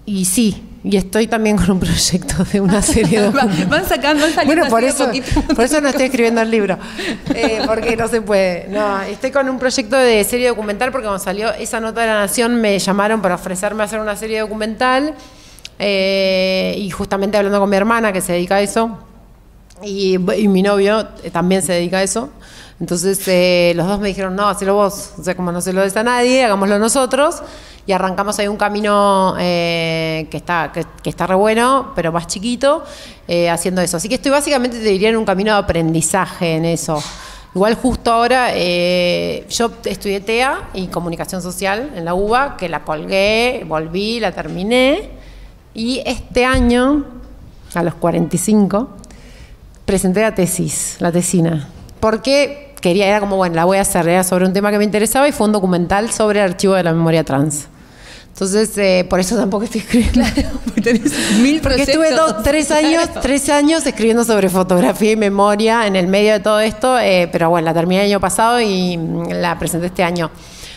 Y sí, y estoy también con un proyecto de una serie de Van saliendo bueno, por así de eso, poquito. por eso no estoy escribiendo el libro, porque no se puede. No, estoy con un proyecto de serie documental porque cuando salió esa nota de La Nación me llamaron para ofrecerme hacer una serie documental y justamente hablando con mi hermana que se dedica a eso y mi novio también se dedica a eso. Entonces los dos me dijeron, no, hacelo vos, o sea, como no se lo des a nadie, hagámoslo nosotros. Y arrancamos ahí un camino que está re bueno, pero más chiquito, haciendo eso. Así que estoy básicamente, te diría, en un camino de aprendizaje en eso. Igual justo ahora, yo estudié TEA y Comunicación Social en la UBA, que la colgué, volví, la terminé. Y este año, a los 45, presenté la tesina. Porque era como, bueno, la voy a hacer, era sobre un tema que me interesaba y fue un documental sobre el archivo de la memoria trans. Entonces, por eso tampoco estoy escribiendo. Claro, porque tenés 1000 porque estuve proyectos. 3 años escribiendo sobre fotografía y memoria en el medio de todo esto, pero bueno, la terminé el año pasado y la presenté este año.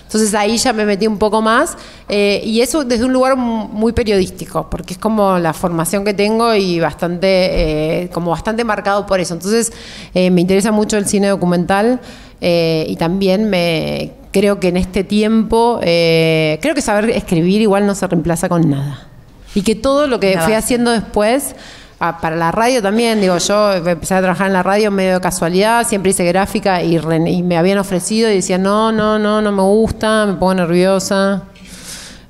Entonces ahí ya me metí un poco más y eso desde un lugar muy periodístico, porque es como la formación que tengo y bastante marcado por eso. Entonces me interesa mucho el cine documental y también creo que en este tiempo, creo que saber escribir igual no se reemplaza con nada. Y que todo lo que fui haciendo después, para la radio también, digo, yo empecé a trabajar en la radio medio de casualidad, siempre hice gráfica y me habían ofrecido y decía, no me gusta, me pongo nerviosa.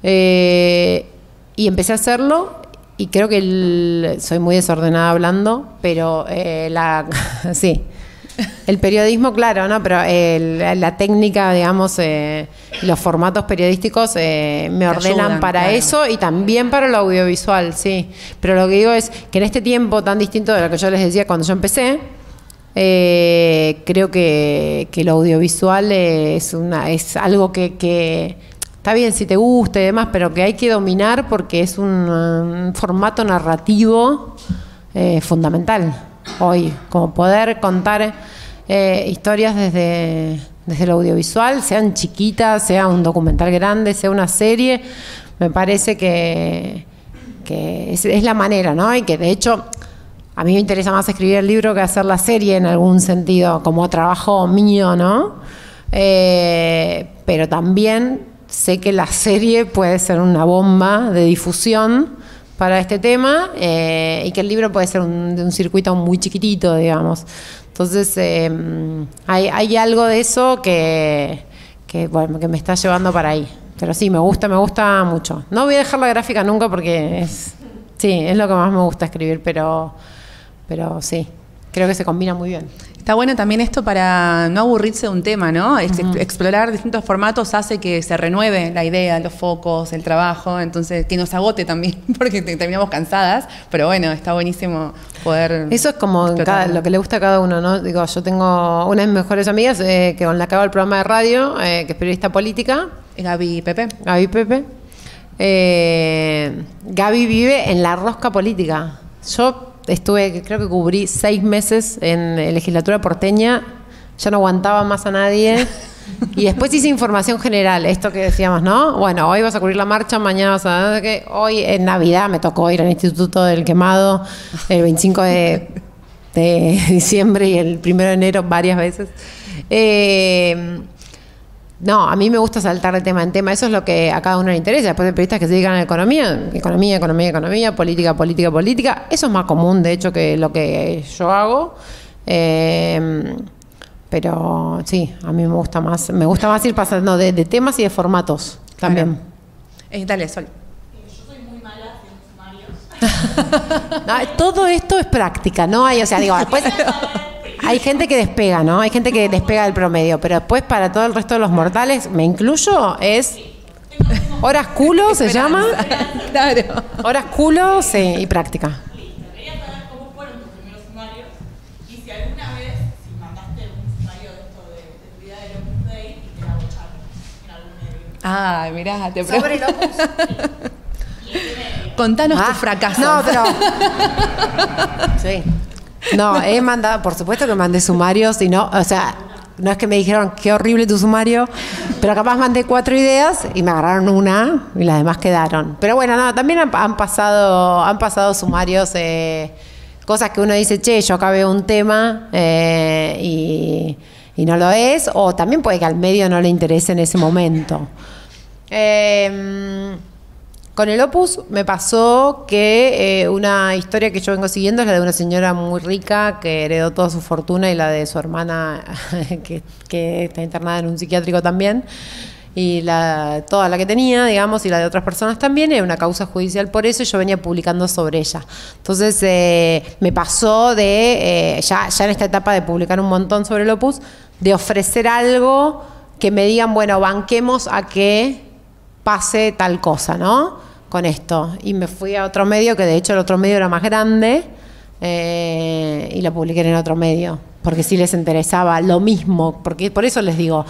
Y empecé a hacerlo y creo que soy muy desordenada hablando, pero sí. El periodismo, claro, ¿no? Pero la técnica, digamos, los formatos periodísticos me ordenan ayudan, para claro. eso y también para lo audiovisual, sí. Pero lo que digo es que en este tiempo tan distinto de lo que yo les decía cuando yo empecé, creo que lo audiovisual es algo que está bien si te gusta y demás, pero que hay que dominar porque es un formato narrativo fundamental hoy, como poder contar historias desde el audiovisual, sean chiquitas, sea un documental grande, sea una serie, me parece que es la manera, ¿no? Y que de hecho a mí me interesa más escribir el libro que hacer la serie en algún sentido, como trabajo mío, ¿no? Pero también sé que la serie puede ser una bomba de difusión para este tema y que el libro puede ser de un circuito muy chiquitito, digamos. Entonces, hay algo de eso que me está llevando para ahí. Pero sí, me gusta mucho. No voy a dejar la gráfica nunca porque es lo que más me gusta escribir, pero sí. creo que se combina muy bien. Está bueno también esto para no aburrirse de un tema, ¿no? Explorar distintos formatos hace que se renueve la idea, los focos, el trabajo, entonces que nos agote también, porque terminamos cansadas, pero bueno, está buenísimo poder... Eso es como lo que le gusta a cada uno, ¿no? Digo, yo tengo una de mis mejores amigas que con la que hago el programa de radio, que es periodista política. Gaby Pepe. Gaby vive en la rosca política. Yo creo que cubrí 6 meses en la legislatura porteña, ya no aguantaba más a nadie. Y después hice información general, esto que decíamos, ¿no? Bueno, hoy vas a cubrir la marcha, mañana vas a... Hoy en Navidad me tocó ir al Instituto del Quemado, el 25 de diciembre y el 1 de enero varias veces. No, a mí me gusta saltar de tema en tema, eso es lo que a cada uno le interesa. Después hay periodistas que se dedican a la economía, política. Eso es más común, de hecho, que lo que yo hago. Pero sí, a mí me gusta más ir pasando de temas y de formatos también. Dale, Sol. Yo soy muy mala haciendo sumarios. No, todo esto es práctica, ¿no? O sea, digo, después... Hay gente que despega, ¿no? Hay gente que despega del promedio, pero después para todo el resto de los mortales, me incluyo, es horas culo, se llama. Claro. Horas culo, sí, y práctica. Listo, quería saber cómo fueron tus primeros sumarios y si alguna vez, si mandaste un sumario de esto de tu vida del Opus Dei y te la bocharon en algún medio. Ay, mirá, te Sobre el Opus. ¿Y en qué medio? Contanos tus fracasos. No, pero... Sí. No, he mandado, por supuesto que mandé sumarios y no, o sea, no es que me dijeron qué horrible tu sumario, pero capaz mandé 4 ideas y me agarraron una y las demás quedaron. Pero bueno, no, también han pasado sumarios, cosas que uno dice, che, yo acá veo un tema y no lo es, o también puede que al medio no le interese en ese momento. Con el Opus me pasó que una historia que yo vengo siguiendo es la de una señora muy rica que heredó toda su fortuna y la de su hermana que está internada en un psiquiátrico también, y toda la que tenía, digamos, y la de otras personas también, era una causa judicial por eso, y yo venía publicando sobre ella. Entonces me pasó de, ya en esta etapa de publicar un montón sobre el Opus, de ofrecer algo que me digan, bueno, banquemos a que pase tal cosa, ¿no? Con esto. Y me fui a otro medio, que de hecho el otro medio era más grande, y lo publiqué en otro medio, porque sí les interesaba lo mismo, porque por eso les digo,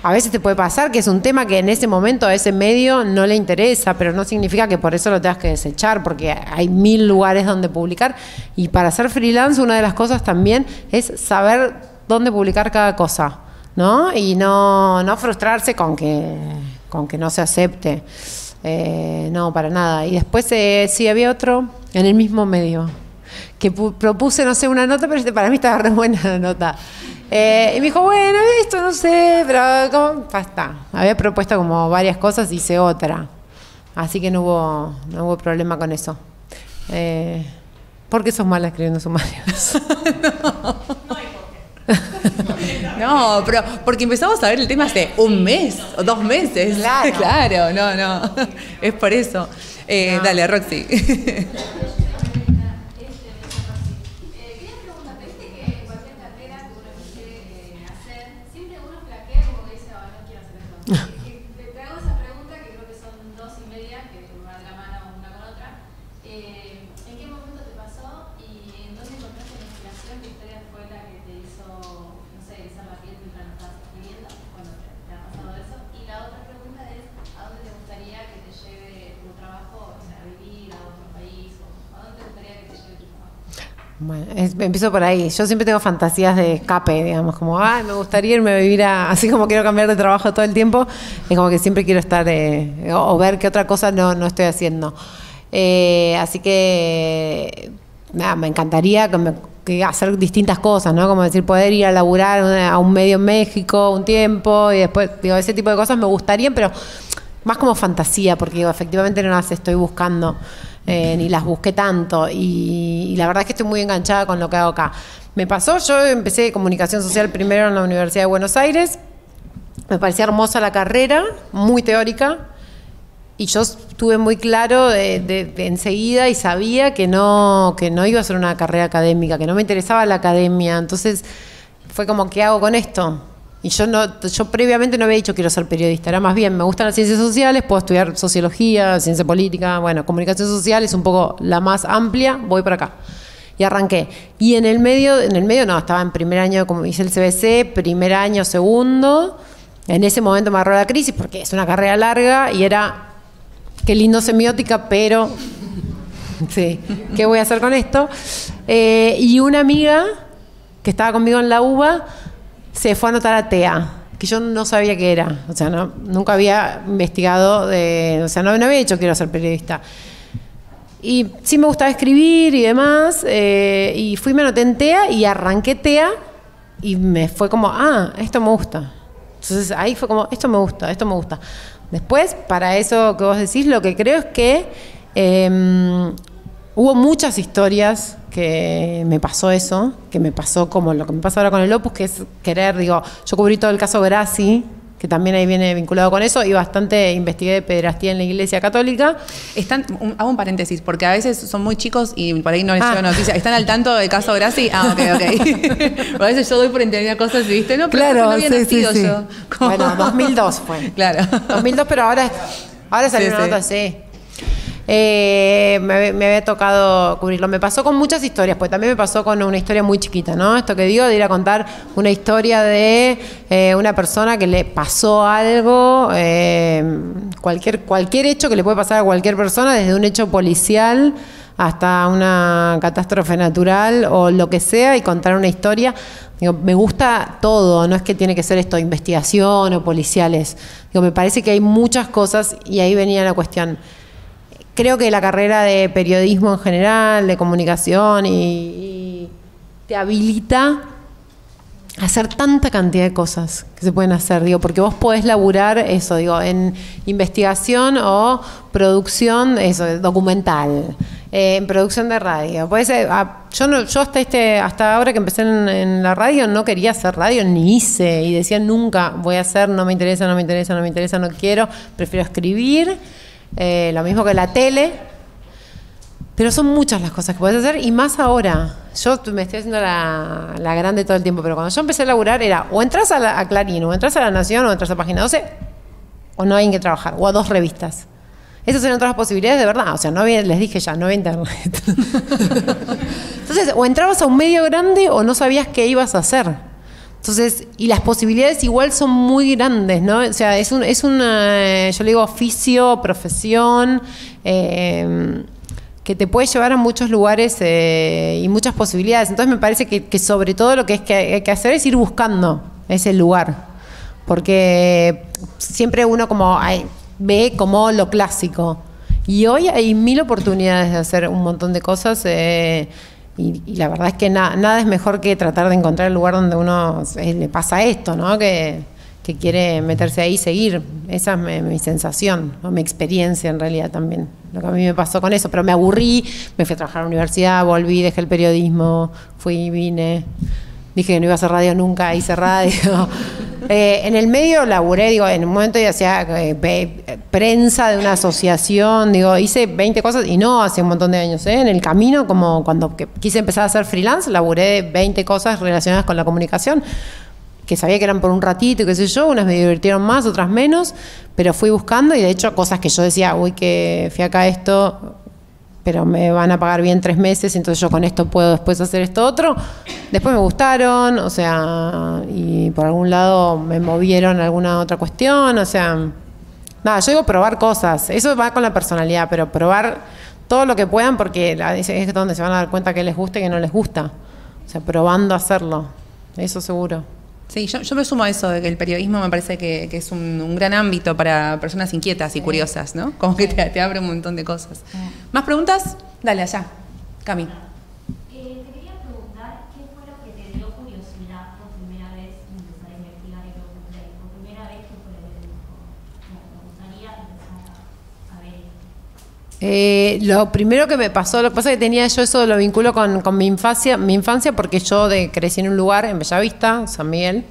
a veces te puede pasar que es un tema que en ese momento a ese medio no le interesa, pero no significa que por eso lo tengas que desechar, porque hay 1000 lugares donde publicar, y para ser freelance una de las cosas también es saber dónde publicar cada cosa, ¿no? Y no frustrarse con que no se acepte. No, para nada. Y después sí había otro en el mismo medio que propuse, no sé, una nota, pero para mí estaba re buena la nota. Y me dijo, bueno, esto no sé, pero basta. Había propuesto como varias cosas, hice otra. Así que no hubo problema con eso. ¿Por qué sos mala escribiendo sumarios? No, pero porque empezamos a ver el tema hace un mes o 2 meses. Claro. Claro, no. Es por eso. No. Dale, Roxy. Quería preguntarte, viste que en cualquier carrera que uno quiere hacer, siempre uno flaquea como que dice, no quiero hacer esto. Te hago esa pregunta, que creo que son 2 y media, que van de la mano una con otra. ¿En qué momento te pasó y en dónde encontraste la inspiración? ¿Qué historia fue la que te hizo, no sé, esa piel mientras lo estabas escribiendo, cuando te ha pasado eso? Y la otra pregunta es, ¿a dónde te gustaría que te lleve tu trabajo, o sea, a vivir a otro país? ¿O a dónde te gustaría que te lleve tu trabajo? Bueno, empiezo por ahí. Yo siempre tengo fantasías de escape, digamos, como, me gustaría irme a vivir así como quiero cambiar de trabajo todo el tiempo, es como que siempre quiero estar, o ver qué otra cosa no estoy haciendo. Así que, nada, me encantaría que hacer distintas cosas, ¿no? Como decir, poder ir a laburar a un medio en México un tiempo, y después, digo, ese tipo de cosas me gustarían, pero más como fantasía, porque digo, efectivamente no las estoy buscando. Ni las busqué tanto, y la verdad es que estoy muy enganchada con lo que hago acá. Me pasó, yo empecé comunicación social primero en la Universidad de Buenos Aires, me parecía hermosa la carrera, muy teórica, Y yo estuve muy claro de enseguida y sabía que no iba a ser una carrera académica, que no me interesaba la academia. Entonces fue como, ¿qué hago con esto? Y yo previamente no había dicho quiero ser periodista, era más bien, me gustan las ciencias sociales, puedo estudiar sociología, ciencia política, bueno, comunicación social es un poco la más amplia, voy por acá. Y arranqué. Y en el medio no, estaba en primer año, como hice el CBC, primer año, segundo. En ese momento me agarró la crisis porque es una carrera larga y era, qué lindo semiótica, pero sí, ¿qué voy a hacer con esto? Y una amiga que estaba conmigo en la UBA se fue a anotar a TEA, que yo no sabía qué era, o sea, nunca había investigado, o sea, no había dicho quiero ser periodista. Y sí me gustaba escribir y demás, y me anoté en TEA y arranqué TEA y me fue como, esto me gusta. Entonces ahí fue como, esto me gusta. Después, para eso que vos decís, lo que creo es que hubo muchas historias que me pasó eso, que me pasó como lo que me pasa ahora con el Opus, que es querer, yo cubrí todo el caso Grassi, que también ahí viene vinculado con eso, y bastante investigué de pederastía en la Iglesia Católica. Hago un paréntesis, porque a veces son muy chicos y por ahí no les llevo noticias. ¿Están al tanto del caso Grassi? Ok. A veces yo doy por entender cosas y ¿viste? No, pero claro, no había nacido yo. Bueno, 2002 fue. Claro. 2002, pero ahora salió una nota, sí. Me había tocado cubrirlo. Me pasó con muchas historias, pues también me pasó con una historia muy chiquita, ¿no? Esto que digo, de ir a contar una historia de una persona que le pasó algo, cualquier hecho que le puede pasar a cualquier persona, desde un hecho policial hasta una catástrofe natural o lo que sea, y contar una historia. Me gusta todo, no es que tiene que ser esto, investigación o policiales. Me parece que hay muchas cosas, y ahí venía la cuestión. Creo que la carrera de periodismo en general, de comunicación, y te habilita a hacer tanta cantidad de cosas que se pueden hacer, porque vos podés laburar eso, en investigación o producción, eso, documental, en producción de radio. Puede ser, yo hasta ahora que empecé en la radio no quería hacer radio, ni hice, y decía nunca voy a hacer, no me interesa, no quiero, prefiero escribir. Lo mismo que la tele, pero son muchas las cosas que puedes hacer, y más ahora. Yo me estoy haciendo la grande todo el tiempo, pero cuando yo empecé a laburar era o entras a Clarín, o entras a La Nación, o entras a Página 12, o no hay en qué trabajar, o a 2 revistas. Esas eran todas las posibilidades de verdad, o sea, no había, les dije ya, no había internet. Entonces, o entrabas a un medio grande o no sabías qué ibas a hacer. Entonces, y las posibilidades igual son muy grandes, ¿no? O sea, es una, yo le digo, oficio, profesión, que te puede llevar a muchos lugares y muchas posibilidades. Entonces me parece que sobre todo lo que hay que hacer es ir buscando ese lugar, porque siempre uno ve como lo clásico, y hoy hay 1000 oportunidades de hacer un montón de cosas. Y la verdad es que nada es mejor que tratar de encontrar el lugar donde uno le pasa esto, ¿no? Que quiere meterse ahí y seguir. Esa es mi sensación, ¿no? Mi experiencia en realidad también. Lo que a mí me pasó con eso, pero me aburrí, me fui a trabajar a la universidad, volví, dejé el periodismo, fui, vine, dije que no iba a hacer radio nunca, hice radio. En el medio laburé, en un momento yo hacía prensa de una asociación, hice 20 cosas, y no hace un montón de años, en el camino, como cuando quise empezar a hacer freelance, laburé 20 cosas relacionadas con la comunicación, que sabía que eran por un ratito, qué sé yo, unas me divirtieron más, otras menos, pero fui buscando, y de hecho cosas que yo decía, uy, que fui acá esto, pero me van a pagar bien 3 meses, entonces yo con esto puedo después hacer esto otro. Después me gustaron, o sea, y por algún lado me movieron a alguna otra cuestión, o sea, nada, yo digo probar cosas, eso va con la personalidad, pero probar todo lo que puedan, porque es donde se van a dar cuenta que les gusta y que no les gusta, o sea, probando hacerlo, eso seguro. Sí, yo me sumo a eso, de que el periodismo me parece que es un gran ámbito para personas inquietas y curiosas, ¿no? Como que te abre un montón de cosas. ¿Más preguntas? Dale, allá. Cami. Te quería preguntar, ¿qué fue lo que te dio curiosidad por primera vez empezar a investigar el Opus Dei? Por primera vez, ¿qué fue lo que te dijo? Me gustaría empezar a ver. Lo primero que me pasó, lo que pasa es que tenía yo eso, lo vinculo con mi infancia porque yo crecí en un lugar en Bellavista, San Miguel,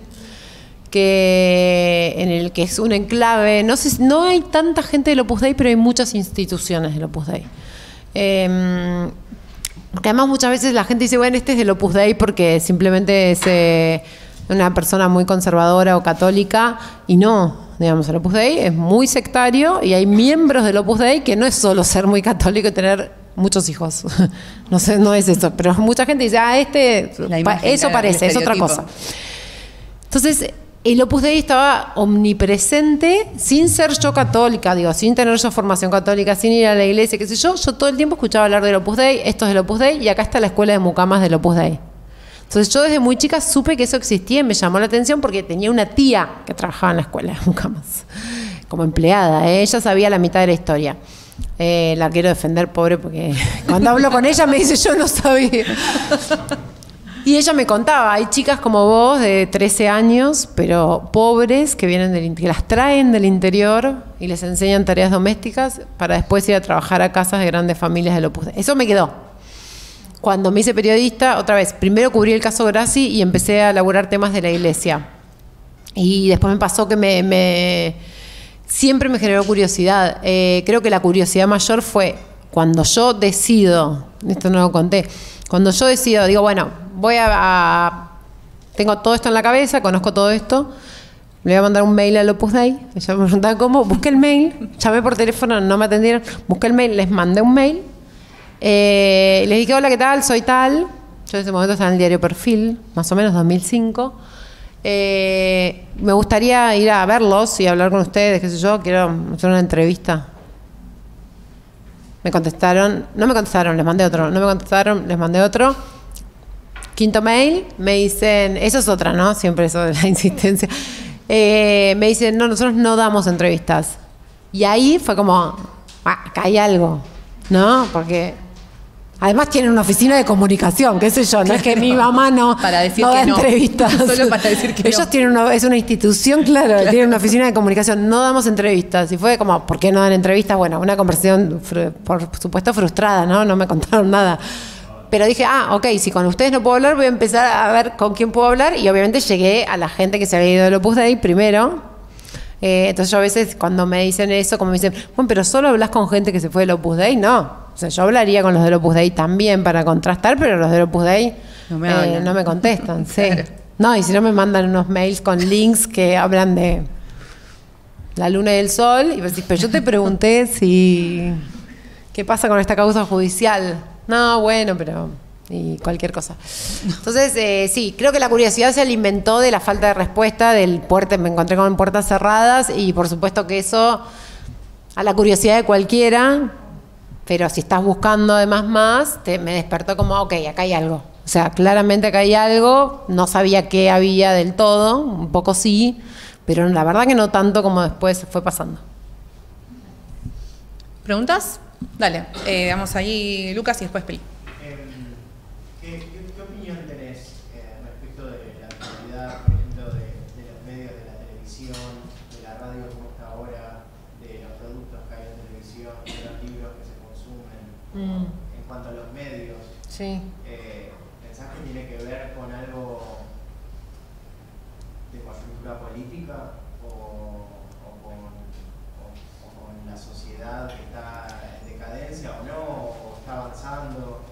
en el que es un enclave. No sé, no hay tanta gente del Opus Dei, pero hay muchas instituciones del Opus Dei. Porque además muchas veces la gente dice, bueno, este es del Opus Dei porque simplemente es una persona muy conservadora o católica, y no, digamos, el Opus Dei es muy sectario y hay miembros del Opus Dei que no es solo ser muy católico y tener muchos hijos. No sé, no es eso, pero mucha gente dice, eso parece, es otra cosa. Entonces, el Opus Dei estaba omnipresente, sin ser yo católica, digo, sin tener yo formación católica, sin ir a la iglesia, qué sé yo todo el tiempo escuchaba hablar del Opus Dei, esto es del Opus Dei, y acá está la escuela de mucamas del Opus Dei. Entonces yo desde muy chica supe que eso existía y me llamó la atención porque tenía una tía que trabajaba en la escuela de mucamas, como empleada, ella sabía la mitad de la historia. La quiero defender, pobre, porque cuando hablo con ella me dice, yo no sabía. Y ella me contaba, hay chicas como vos de 13 años, pero pobres, que vienen que las traen del interior y les enseñan tareas domésticas para después ir a trabajar a casas de grandes familias del Opus Dei. Eso me quedó. Cuando me hice periodista, otra vez, primero cubrí el caso Grassi y empecé a elaborar temas de la iglesia. Y después me pasó que siempre me generó curiosidad. Creo que la curiosidad mayor fue cuando yo decido, esto no lo conté, cuando yo decido, digo, bueno, tengo todo esto en la cabeza, conozco todo esto, le voy a mandar un mail al Opus Dei. Ella me preguntaba cómo, busqué el mail, llamé por teléfono, no me atendieron, busqué el mail, les mandé un mail, les dije, hola, ¿qué tal? Soy tal. Yo en ese momento estaba en el diario Perfil, más o menos 2005. Me gustaría ir a verlos y hablar con ustedes, qué sé yo, quiero hacer una entrevista. Me contestaron, no me contestaron, les mandé otro, no me contestaron, les mandé otro. Quinto mail, me dicen, eso es otra, ¿no? Siempre eso de la insistencia. Me dicen, no, nosotros no damos entrevistas. Y ahí fue como, acá hay algo, ¿no? Porque además tienen una oficina de comunicación, qué sé yo, no es que mi mamá no para decir no que da no. entrevistas. Solo para decir que ellos no. tienen es una institución, claro, tienen una oficina de comunicación, no damos entrevistas. Y fue como, ¿por qué no dan entrevistas? Bueno, una conversación, por supuesto, frustrada, ¿no? No me contaron nada. Pero dije, ok, si con ustedes no puedo hablar, voy a empezar a ver con quién puedo hablar. Y obviamente llegué a la gente que se había ido del Opus Dei primero. Entonces yo a veces cuando me dicen eso, como me dicen, bueno, pero solo hablas con gente que se fue del Opus Dei, no. O sea, yo hablaría con los del Opus Dei también para contrastar, pero los del Opus Dei no me contestan. Sí. Claro. No, y si no me mandan unos mails con links que hablan de la luna y el sol. Y decís, pero yo te pregunté qué pasa con esta causa judicial. No, bueno, pero y cualquier cosa. Entonces, sí, creo que la curiosidad se alimentó de la falta de respuesta, me encontré con puertas cerradas y por supuesto que eso a la curiosidad de cualquiera, pero si estás buscando además más, me despertó como, ok, acá hay algo. O sea, claramente acá hay algo, no sabía qué había del todo, un poco sí, pero la verdad que no tanto como después fue pasando. ¿Preguntas? Dale, vamos ahí Lucas y después Peli. ¿Qué opinión tenés respecto de la actualidad, por ejemplo, de los medios de la televisión, de la radio como está ahora, de los productos que hay en televisión, de los libros que se consumen, en cuanto a los medios? Sí. ¿Pensás que tiene que ver con algo de coyuntura política o con la sociedad que está en decadencia o no, o está avanzando?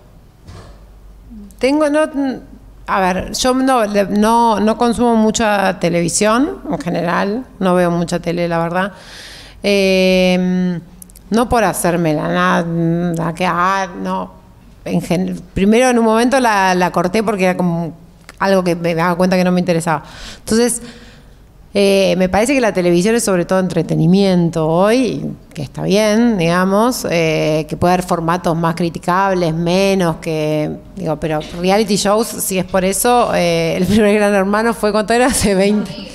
A ver, yo no consumo mucha televisión en general, no veo mucha tele, la verdad. No por hacérmela, nada, no. Primero en un momento la corté porque era como algo que me daba cuenta que no me interesaba. Entonces, me parece que la televisión es sobre todo entretenimiento hoy, que está bien, digamos, que puede haber formatos más criticables, menos, pero reality shows, si es por eso, el primer Gran Hermano fue, ¿cuánto era? Hace 20. Sí.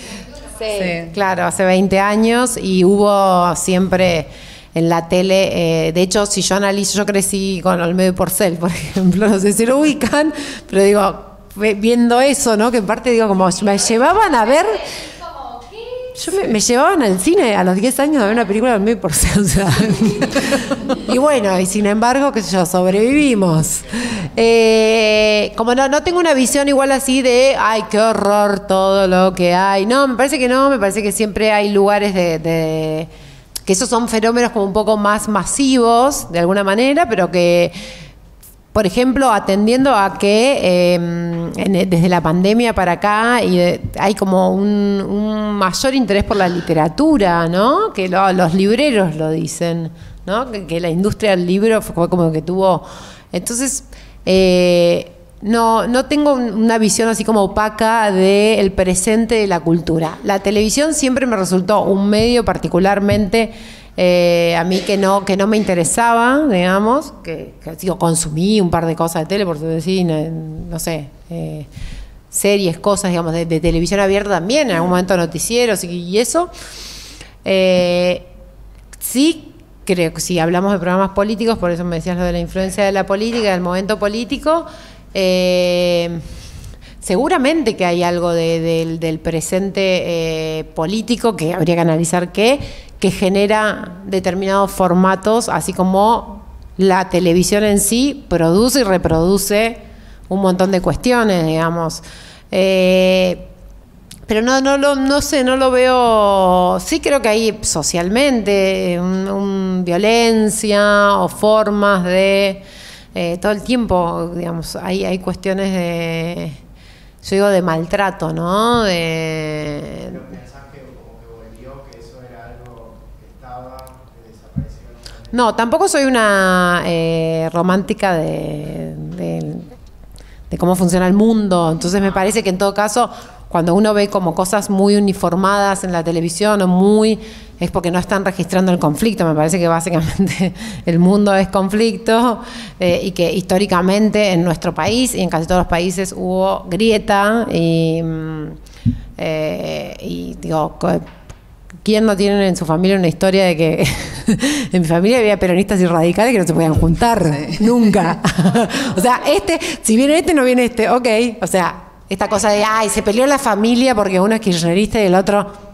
Claro, hace 20 años y hubo siempre en la tele, de hecho, si yo analizo, yo crecí con Olmedo y Porcel, por ejemplo, no sé si lo ubican, pero digo, viendo eso, ¿no? Que en parte digo, como me llevaban a ver... Me llevaban al cine a los 10 años a ver una película de 1000%. O sea, y bueno, y sin embargo, qué sé yo, sobrevivimos. Como no tengo una visión igual así de, ay, qué horror todo lo que hay. No, me parece que no, me parece que siempre hay lugares de que esos son fenómenos como un poco más masivos, de alguna manera, pero que, por ejemplo, atendiendo a que desde la pandemia para acá hay como un mayor interés por la literatura, ¿no? Que los libreros lo dicen, ¿no? Que la industria del libro fue como que tuvo... Entonces, no tengo una visión así como opaca del presente de la cultura. La televisión siempre me resultó un medio particularmente a mí que no me interesaba, digamos, que digo, consumí un par de cosas de tele, por decir, no sé, series, cosas, digamos, de televisión abierta también, en algún momento noticieros y eso. Sí, creo que si hablamos de programas políticos, por eso me decías lo de la influencia de la política, del momento político, seguramente que hay algo del presente político que habría que analizar que genera determinados formatos, así como la televisión en sí produce y reproduce un montón de cuestiones, digamos. Pero no sé, no lo veo. Sí creo que hay socialmente violencia o formas de todo el tiempo, digamos, hay cuestiones de, yo digo, de maltrato, ¿no? Pero pensás que como que volvió, que eso era algo que estaba, que desapareció. No, tampoco soy una romántica de cómo funciona el mundo. Entonces me parece que en todo caso, cuando uno ve como cosas muy uniformadas en la televisión es porque no están registrando el conflicto. Me parece que básicamente el mundo es conflicto y que históricamente en nuestro país y en casi todos los países hubo grieta y digo, ¿quién no tiene en su familia una historia de que en mi familia había peronistas y radicales que no se podían juntar? Sí. Nunca. O sea, si viene no viene ok. O sea, esta cosa de, se peleó la familia porque uno es kirchnerista y el otro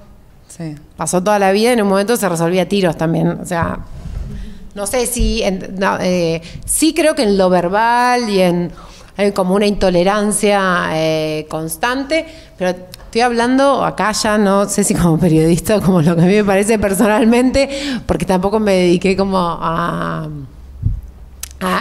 pasó toda la vida y en un momento se resolvía a tiros también. O sea, no sé si... sí creo que en lo verbal y hay como una intolerancia constante, pero estoy hablando acá ya, no sé si como periodista o como lo que a mí me parece personalmente, porque tampoco me dediqué como a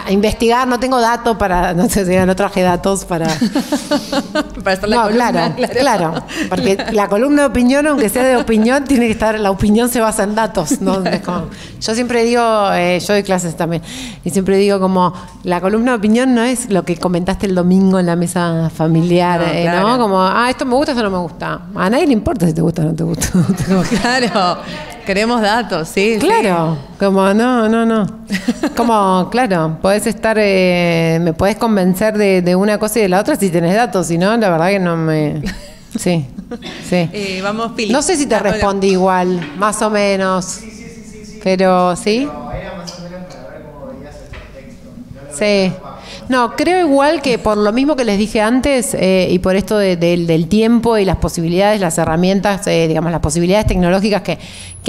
investigar, no tengo datos para, no sé, no traje datos para estar la columna. Claro, porque la columna de opinión, aunque sea de opinión, tiene que estar, la opinión se basa en datos, ¿no? Claro. Yo siempre digo, yo doy clases también, y siempre digo como, la columna de opinión no es lo que comentaste el domingo en la mesa familiar, no, claro. ¿No? Como, esto me gusta, esto no me gusta. A nadie le importa si te gusta o no te gusta. Claro. Queremos datos, sí. Claro, sí. Como no. Como, claro, podés estar, me podés convencer de una cosa y de la otra si tenés datos, si no, la verdad que no me... Sí. Vamos, Pili. No sé si te respondí igual, más o menos. Sí. Pero, ¿sí? No, era más o menos para ver cómo veías el contexto. Sí. No, creo igual que por lo mismo que les dije antes y por esto del tiempo y las posibilidades, las herramientas, digamos, las posibilidades tecnológicas que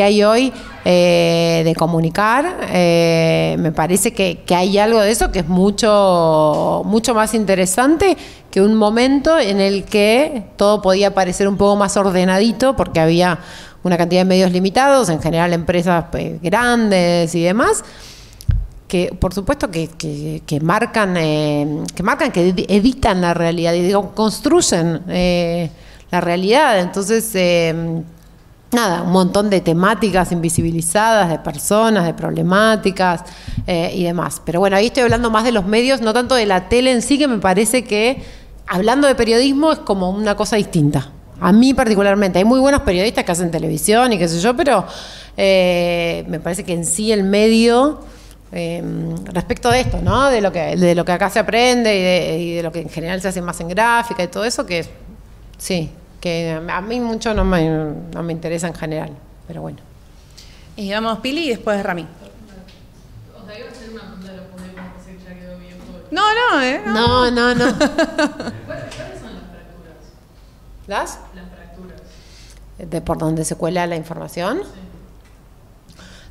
hay hoy de comunicar, me parece que hay algo de eso que es mucho más interesante que un momento en el que todo podía parecer un poco más ordenadito porque había una cantidad de medios limitados, en general empresas grandes y demás, que por supuesto que marcan, que editan la realidad y digo, construyen la realidad. Entonces, nada, un montón de temáticas invisibilizadas, de personas, de problemáticas y demás. Pero bueno, ahí estoy hablando más de los medios, no tanto de la tele en sí, que me parece que hablando de periodismo es como una cosa distinta. A mí particularmente, hay muy buenos periodistas que hacen televisión y qué sé yo, pero me parece que en sí el medio... respecto de esto, ¿no? De lo que acá se aprende y de lo que en general se hace más en gráfica y todo eso, que sí, que a mí mucho no me interesa en general, pero bueno. Y vamos Pili y después Rami. O sea, iba a hacer una pregunta de los podemos decir ya quedó bien. No. ¿Cuáles son las fracturas? ¿Las? Las fracturas. por donde se cuela la información.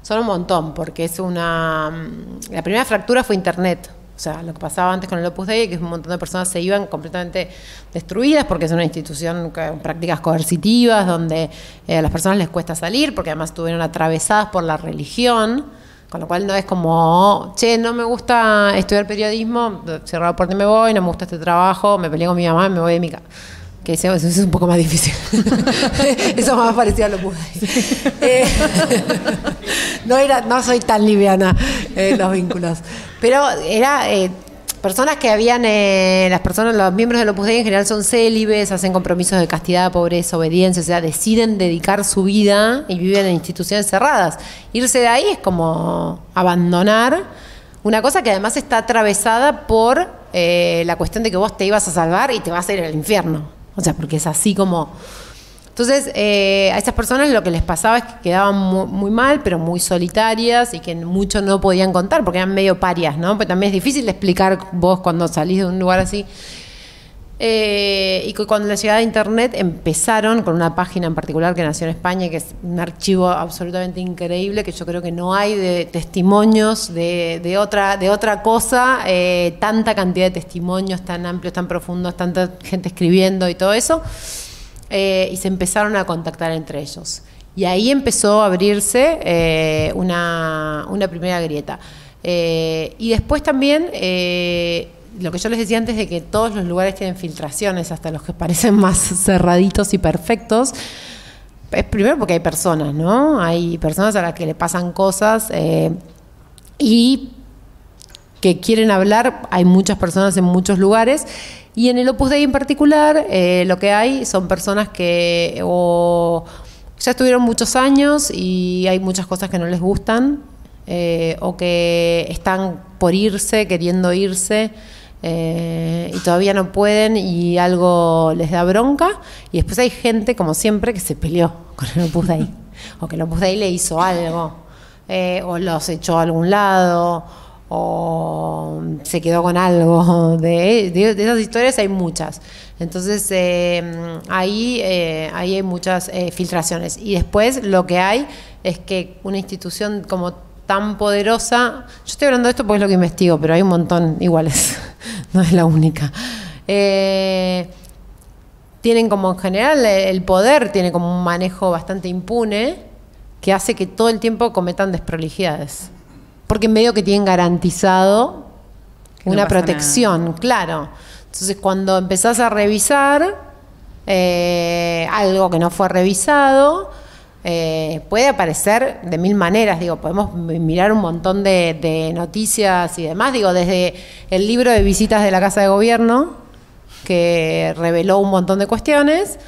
Son un montón, porque es la primera fractura fue Internet. O sea, lo que pasaba antes con el Opus Dei, que un montón de personas se iban completamente destruidas porque es una institución con prácticas coercitivas, donde a las personas les cuesta salir, porque además estuvieron atravesadas por la religión, con lo cual no es como, che, no me gusta estudiar periodismo, cierro la puerta y me voy, no me gusta este trabajo, me peleé con mi mamá y me voy de mi casa. Que eso es un poco más difícil. Eso más parecido a lo Opus Dei. No soy tan liviana en los vínculos. Pero era personas que habían, los miembros del Opus Dei en general son célibes, hacen compromisos de castidad, pobreza, obediencia, o sea, deciden dedicar su vida y viven en instituciones cerradas. Irse de ahí es como abandonar una cosa que además está atravesada por la cuestión de que vos te ibas a salvar y te vas a ir al infierno. O sea, porque es así como... Entonces, a esas personas lo que les pasaba es que quedaban muy mal, pero muy solitarias y que mucho no podían contar porque eran medio parias, ¿no? Pero también es difícil de explicar vos cuando salís de un lugar así. Y con la llegada de Internet empezaron con una página en particular que nació en España, que es un archivo absolutamente increíble, que yo creo que no hay de testimonios de otra cosa, tanta cantidad de testimonios tan amplios, tan profundos, tanta gente escribiendo y todo eso. Y se empezaron a contactar entre ellos. Y ahí empezó a abrirse una primera grieta. Y después también, lo que yo les decía antes de que todos los lugares tienen filtraciones, hasta los que parecen más cerraditos y perfectos, es primero porque hay personas, ¿no? Hay personas a las que le pasan cosas y que quieren hablar, hay muchas personas en muchos lugares. Y en el Opus Dei en particular, lo que hay son personas que o ya estuvieron muchos años y hay muchas cosas que no les gustan, o que están por irse, queriendo irse, y todavía no pueden y algo les da bronca. Y después hay gente, como siempre, que se peleó con el Opus Dei, o que el Opus Dei le hizo algo, o los echó a algún lado, o se quedó con algo. De esas historias hay muchas. Entonces ahí hay muchas filtraciones. Y después lo que hay es que una institución como tan poderosa, yo estoy hablando de esto porque es lo que investigo, pero hay un montón iguales, no es la única. Tienen como en general el poder, tiene como un manejo bastante impune que hace que todo el tiempo cometan desprolijidades. Porque medio que tienen garantizado una protección, claro. Entonces, cuando empezás a revisar algo que no fue revisado, puede aparecer de mil maneras. Digo, podemos mirar un montón de noticias y demás. Digo, desde el libro de visitas de la Casa de Gobierno, que reveló un montón de cuestiones.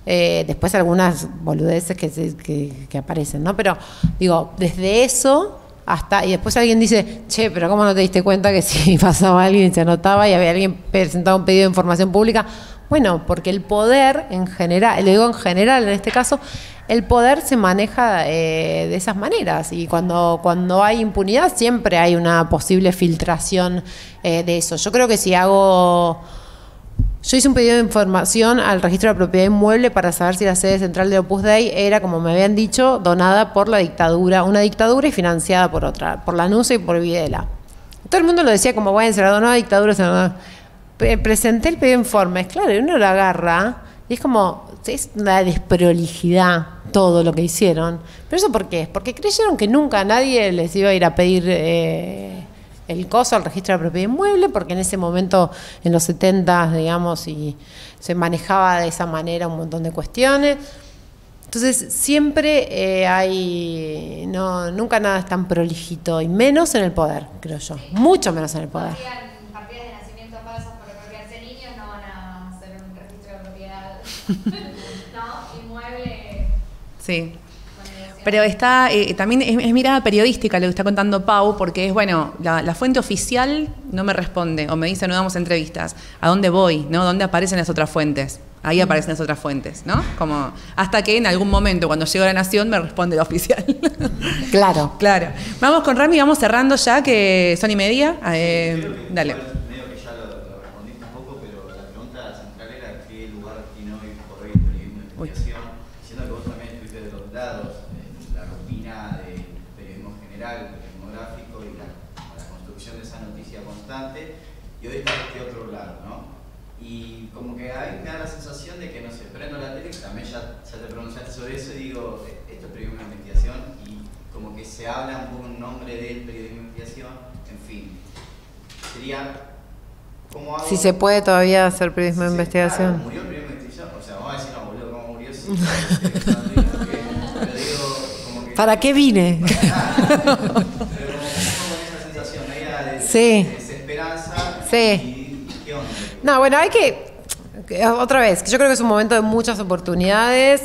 Después algunas boludeces que aparecen, ¿no? Pero, digo, desde eso... y después alguien dice, che, pero ¿cómo no te diste cuenta que si pasaba alguien se anotaba y había alguien presentado un pedido de información pública? Bueno, porque el poder en general, le digo en general en este caso, el poder se maneja de esas maneras, y cuando hay impunidad siempre hay una posible filtración de eso. Yo creo que yo hice un pedido de información al registro de propiedad inmueble para saber si la sede central de Opus Dei era, como me habían dicho, donada por la dictadura, una dictadura y financiada por otra, por Lanusse y por Videla. Todo el mundo lo decía como, bueno, se la donó a la dictadura, se la donó. Presenté el pedido de informes, claro, y uno lo agarra y es como, es una desprolijidad todo lo que hicieron. ¿Pero eso por qué? Porque creyeron que nunca nadie les iba a ir a pedir... el coso al registro de propiedad inmueble, porque en ese momento, en los 70, digamos, y se manejaba de esa manera un montón de cuestiones. Entonces, siempre nunca nada es tan prolijito, y menos en el poder, creo yo. Sí. Mucho menos en el poder. Partidas de nacimiento falsas por apropiarse niños no van a hacer un registro de propiedad. ¿No? Inmueble. Sí. Pero está también es mirada periodística lo que está contando Pau, porque es, bueno, la fuente oficial no me responde, o me dice no damos entrevistas. ¿A dónde voy? ¿No? ¿Dónde aparecen las otras fuentes? Ahí aparecen las otras fuentes, ¿no? Como hasta que en algún momento, cuando llego a La Nación, me responde la oficial. Claro. Claro. Vamos con Rami, vamos cerrando ya, que son y media. Dale. Medio que ya lo respondiste un poco, pero la pregunta central era qué lugar tiene hoy por hoy el periodismo de investigación, siendo que vos también general, demográfico y la construcción de esa noticia constante, y hoy está este otro lado, ¿no? Y como que ahí me da la sensación de que, no sé, prendo la tele, también ya te pronunciaste sobre eso y digo, esto es periodismo de investigación, y como que se habla un poco en nombre del periodismo de investigación, en fin. Sería, ¿cómo hago? Si se puede todavía hacer periodismo de investigación. Claro, murió el periodismo de investigación, o sea, vamos a decir, no, boludo, ¿cómo murió? Sí, pero digo, como que... ¿Para qué vine? Pero como esa sensación, media de Sí. desesperanza. Sí. ¿Y qué onda? No, bueno, hay que otra vez, que yo creo que es un momento de muchas oportunidades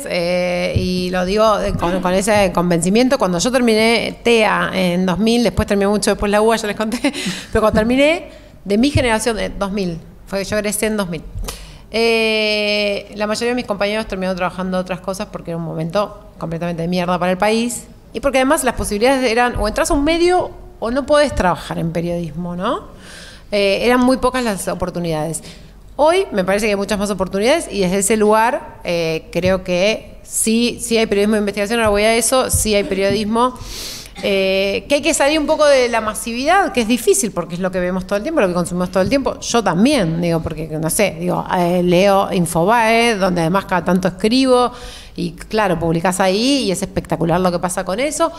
y lo digo con ese convencimiento. Cuando yo terminé TEA en 2000, después terminé mucho después la UBA, ya les conté, pero cuando terminé, de mi generación, 2000, fue que yo egresé en 2000. La mayoría de mis compañeros terminaron trabajando otras cosas porque era un momento completamente de mierda para el país y porque además las posibilidades eran o entras a un medio o no podés trabajar en periodismo, ¿no? Eran muy pocas las oportunidades. Hoy me parece que hay muchas más oportunidades y desde ese lugar creo que sí hay periodismo de investigación, ahora voy a eso, sí hay periodismo, que hay que salir un poco de la masividad, que es difícil porque es lo que vemos todo el tiempo, lo que consumimos todo el tiempo. Yo también, digo, porque no sé, digo, leo Infobae, donde además cada tanto escribo y claro, publicás ahí y es espectacular lo que pasa con eso.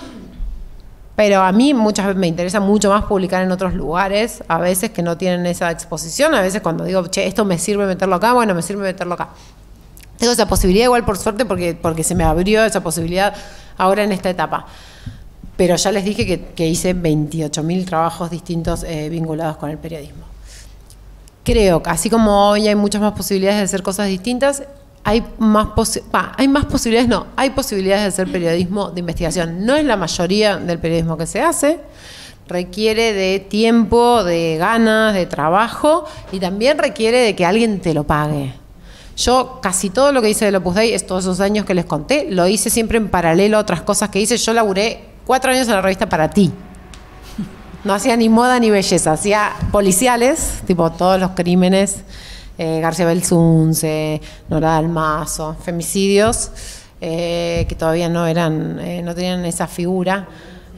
Pero a mí muchas veces me interesa mucho más publicar en otros lugares, a veces que no tienen esa exposición, a veces cuando digo, che, esto me sirve meterlo acá, bueno, me sirve meterlo acá. Tengo esa posibilidad igual por suerte porque se me abrió esa posibilidad ahora en esta etapa. Pero ya les dije que hice 28.000 trabajos distintos vinculados con el periodismo. Creo que así como hoy hay muchas más posibilidades de hacer cosas distintas, hay más posibilidades, no, hay posibilidades de hacer periodismo de investigación. No es la mayoría del periodismo que se hace, requiere de tiempo, de ganas, de trabajo y también requiere de que alguien te lo pague. Yo casi todo lo que hice del Opus Dei, todos esos años que les conté, lo hice siempre en paralelo a otras cosas que hice. Yo laburé 4 años en la revista Para Ti. No hacía ni moda ni belleza, hacía policiales, tipo todos los crímenes, García Belsunce, Nora Dalmazo, femicidios, que todavía no tenían esa figura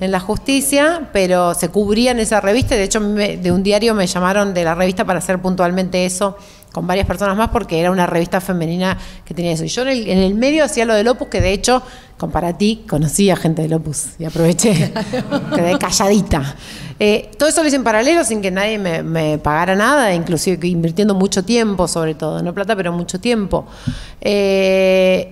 en la justicia, pero se cubría en esa revista. De hecho, de un diario me llamaron de la revista para hacer puntualmente eso con varias personas más, porque era una revista femenina que tenía eso. Y yo en el medio hacía lo del Opus, que de hecho, con Para Ti, conocí a gente del Opus y aproveché, quedé calladita. Todo eso lo hice en paralelo sin que nadie me pagara nada, inclusive invirtiendo mucho tiempo, sobre todo, no plata, pero mucho tiempo. La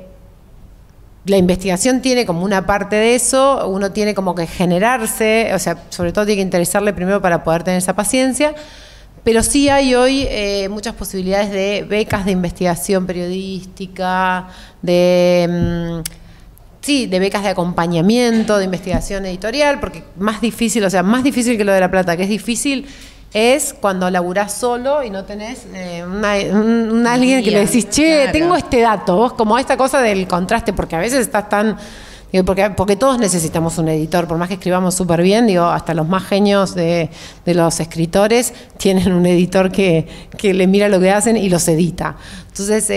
investigación tiene como una parte de eso, uno tiene como que generarse, o sea, sobre todo tiene que interesarle primero para poder tener esa paciencia, pero sí hay hoy muchas posibilidades de becas de investigación periodística, de becas de acompañamiento, de investigación editorial, porque más difícil que lo de La Plata, que es difícil, es cuando laburás solo y no tenés alguien que le decís, che, claro, tengo este dato, vos como esta cosa del contraste, porque a veces estás tan... Digo, porque todos necesitamos un editor, por más que escribamos súper bien, digo, hasta los más genios de los escritores tienen un editor que le mira lo que hacen y los edita. Entonces,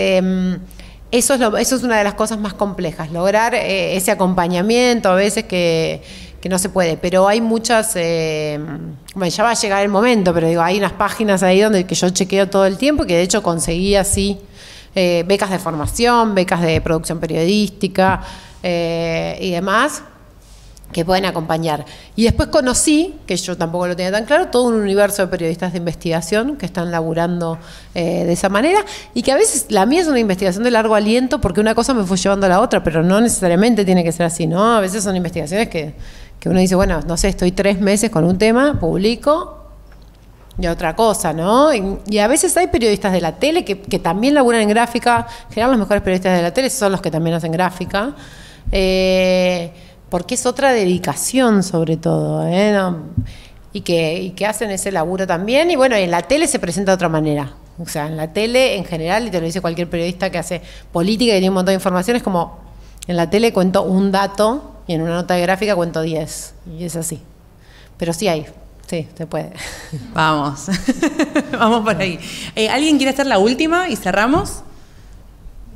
eso es una de las cosas más complejas, lograr ese acompañamiento, a veces que no se puede, pero hay muchas, bueno, ya va a llegar el momento, pero digo, hay unas páginas ahí donde que yo chequeo todo el tiempo y que de hecho conseguí así becas de formación, becas de producción periodística y demás, que pueden acompañar. Y después conocí, que yo tampoco lo tenía tan claro, todo un universo de periodistas de investigación que están laburando de esa manera y que a veces la mía es una investigación de largo aliento porque una cosa me fue llevando a la otra, pero no necesariamente tiene que ser así, ¿no? A veces son investigaciones que uno dice, bueno, no sé, estoy 3 meses con un tema, publico y otra cosa, ¿no? Y a veces hay periodistas de la tele que también laburan en gráfica. En general los mejores periodistas de la tele son los que también hacen gráfica, porque es otra dedicación sobre todo, ¿no? y que hacen ese laburo también. Y bueno, en la tele se presenta de otra manera. O sea, en la tele en general, y te lo dice cualquier periodista que hace política y tiene un montón de información, es como, en la tele cuento un dato y en una nota de gráfica cuento 10. Y es así. Pero sí hay. Sí, se puede. Vamos. Vamos por ahí. ¿Alguien quiere hacer la última y cerramos?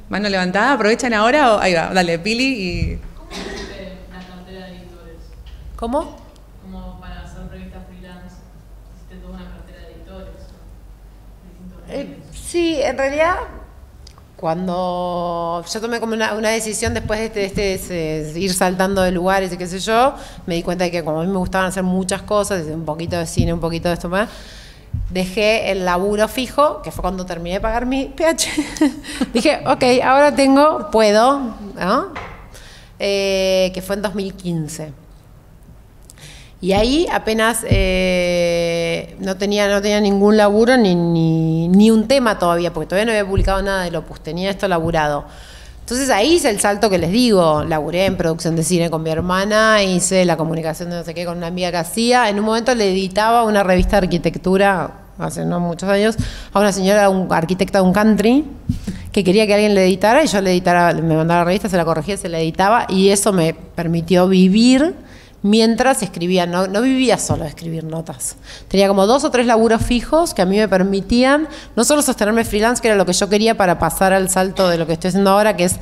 Mano levantada. ¿Aprovechan ahora? Ahí va, dale, Pili. ¿Cómo hiciste la cartera de editores? ¿Cómo? como para hacer revistas freelance? Hiciste toda una cartera de editores, ¿no? De distintos niveles. Sí, en realidad, cuando yo tomé como una decisión después de ir saltando de lugares y qué sé yo, me di cuenta de que como a mí me gustaban hacer muchas cosas, un poquito de cine, un poquito de esto más, dejé el laburo fijo, que fue cuando terminé de pagar mi PH. Dije, ok, ahora puedo, ¿no? Que fue en 2015. Y ahí apenas no tenía ningún laburo ni un tema todavía, porque todavía no había publicado nada del Opus, tenía esto laburado. Entonces ahí hice el salto que les digo, laburé en producción de cine con mi hermana, hice la comunicación de no sé qué con una amiga que hacía, en un momento le editaba una revista de arquitectura, hace no muchos años, a una señora, arquitecta de un country, que quería que alguien le editara, y yo le editara, me mandaba la revista, se la corregía, se la editaba, y eso me permitió vivir mientras escribía. No vivía solo de escribir notas. Tenía como 2 o 3 laburos fijos que a mí me permitían no solo sostenerme freelance, que era lo que yo quería para pasar al salto de lo que estoy haciendo ahora, que es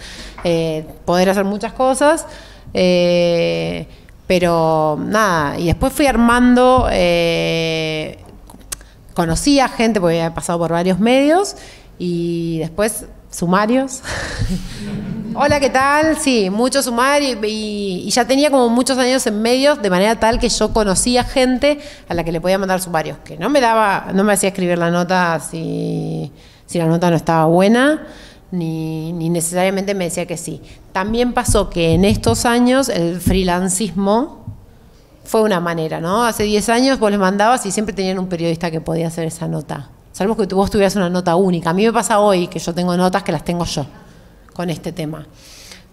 poder hacer muchas cosas, pero nada, y después fui armando, conocí a gente porque había pasado por varios medios, y después sumarios. Hola, ¿qué tal? Sí, mucho sumarios, y ya tenía como muchos años en medios, de manera tal que yo conocía gente a la que le podía mandar sumarios, que no me hacía escribir la nota si la nota no estaba buena, ni necesariamente me decía que sí. También pasó que en estos años el freelancismo fue una manera, ¿no? Hace 10 años vos les mandabas y siempre tenían un periodista que podía hacer esa nota. Salvo que vos tuvieras una nota única. A mí me pasa hoy que yo tengo notas que las tengo yo con este tema.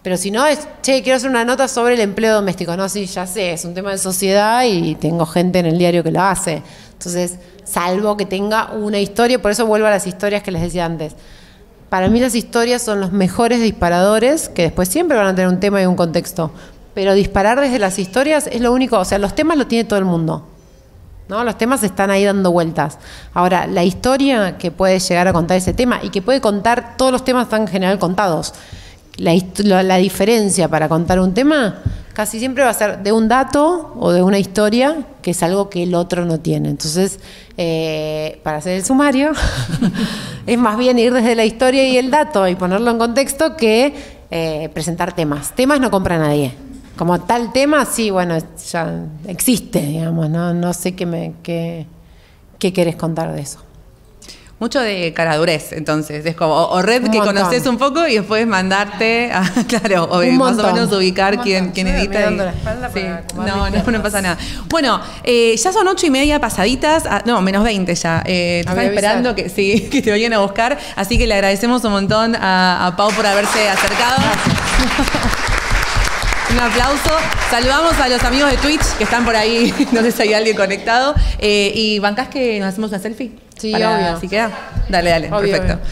Pero si no es, quiero hacer una nota sobre el empleo doméstico. No, sí, ya sé, es un tema de sociedad y tengo gente en el diario que lo hace. Entonces, salvo que tenga una historia, por eso vuelvo a las historias que les decía antes. Para mí las historias son los mejores disparadores, que después siempre van a tener un tema y un contexto. Pero disparar desde las historias es lo único, o sea, los temas lo tiene todo el mundo, ¿no? Los temas están ahí dando vueltas. Ahora, la historia que puede llegar a contar ese tema y que puede contar, todos los temas están en general contados. La diferencia para contar un tema casi siempre va a ser de un dato o de una historia, que es algo que el otro no tiene. Entonces, para hacer el sumario, es más bien ir desde la historia y el dato y ponerlo en contexto que presentar temas. Temas no compra nadie. Como tal tema, sí, bueno, ya existe, digamos, no sé qué querés contar de eso. Mucho de caradurez, entonces, es como, o red que conoces un poco y después mandarte, claro, o más o menos ubicar quién edita. Sí. No pasa nada. Bueno, ya son 8:30 pasaditas, no, menos 20 ya. Te están esperando que te vayan a buscar, así que le agradecemos un montón a Pau por haberse acercado. Un aplauso. Saludamos a los amigos de Twitch que están por ahí, no sé si hay alguien conectado. ¿Y bancás que nos hacemos una selfie? Sí, obvio. ¿Así queda? Dale, obvio, perfecto. Obvio.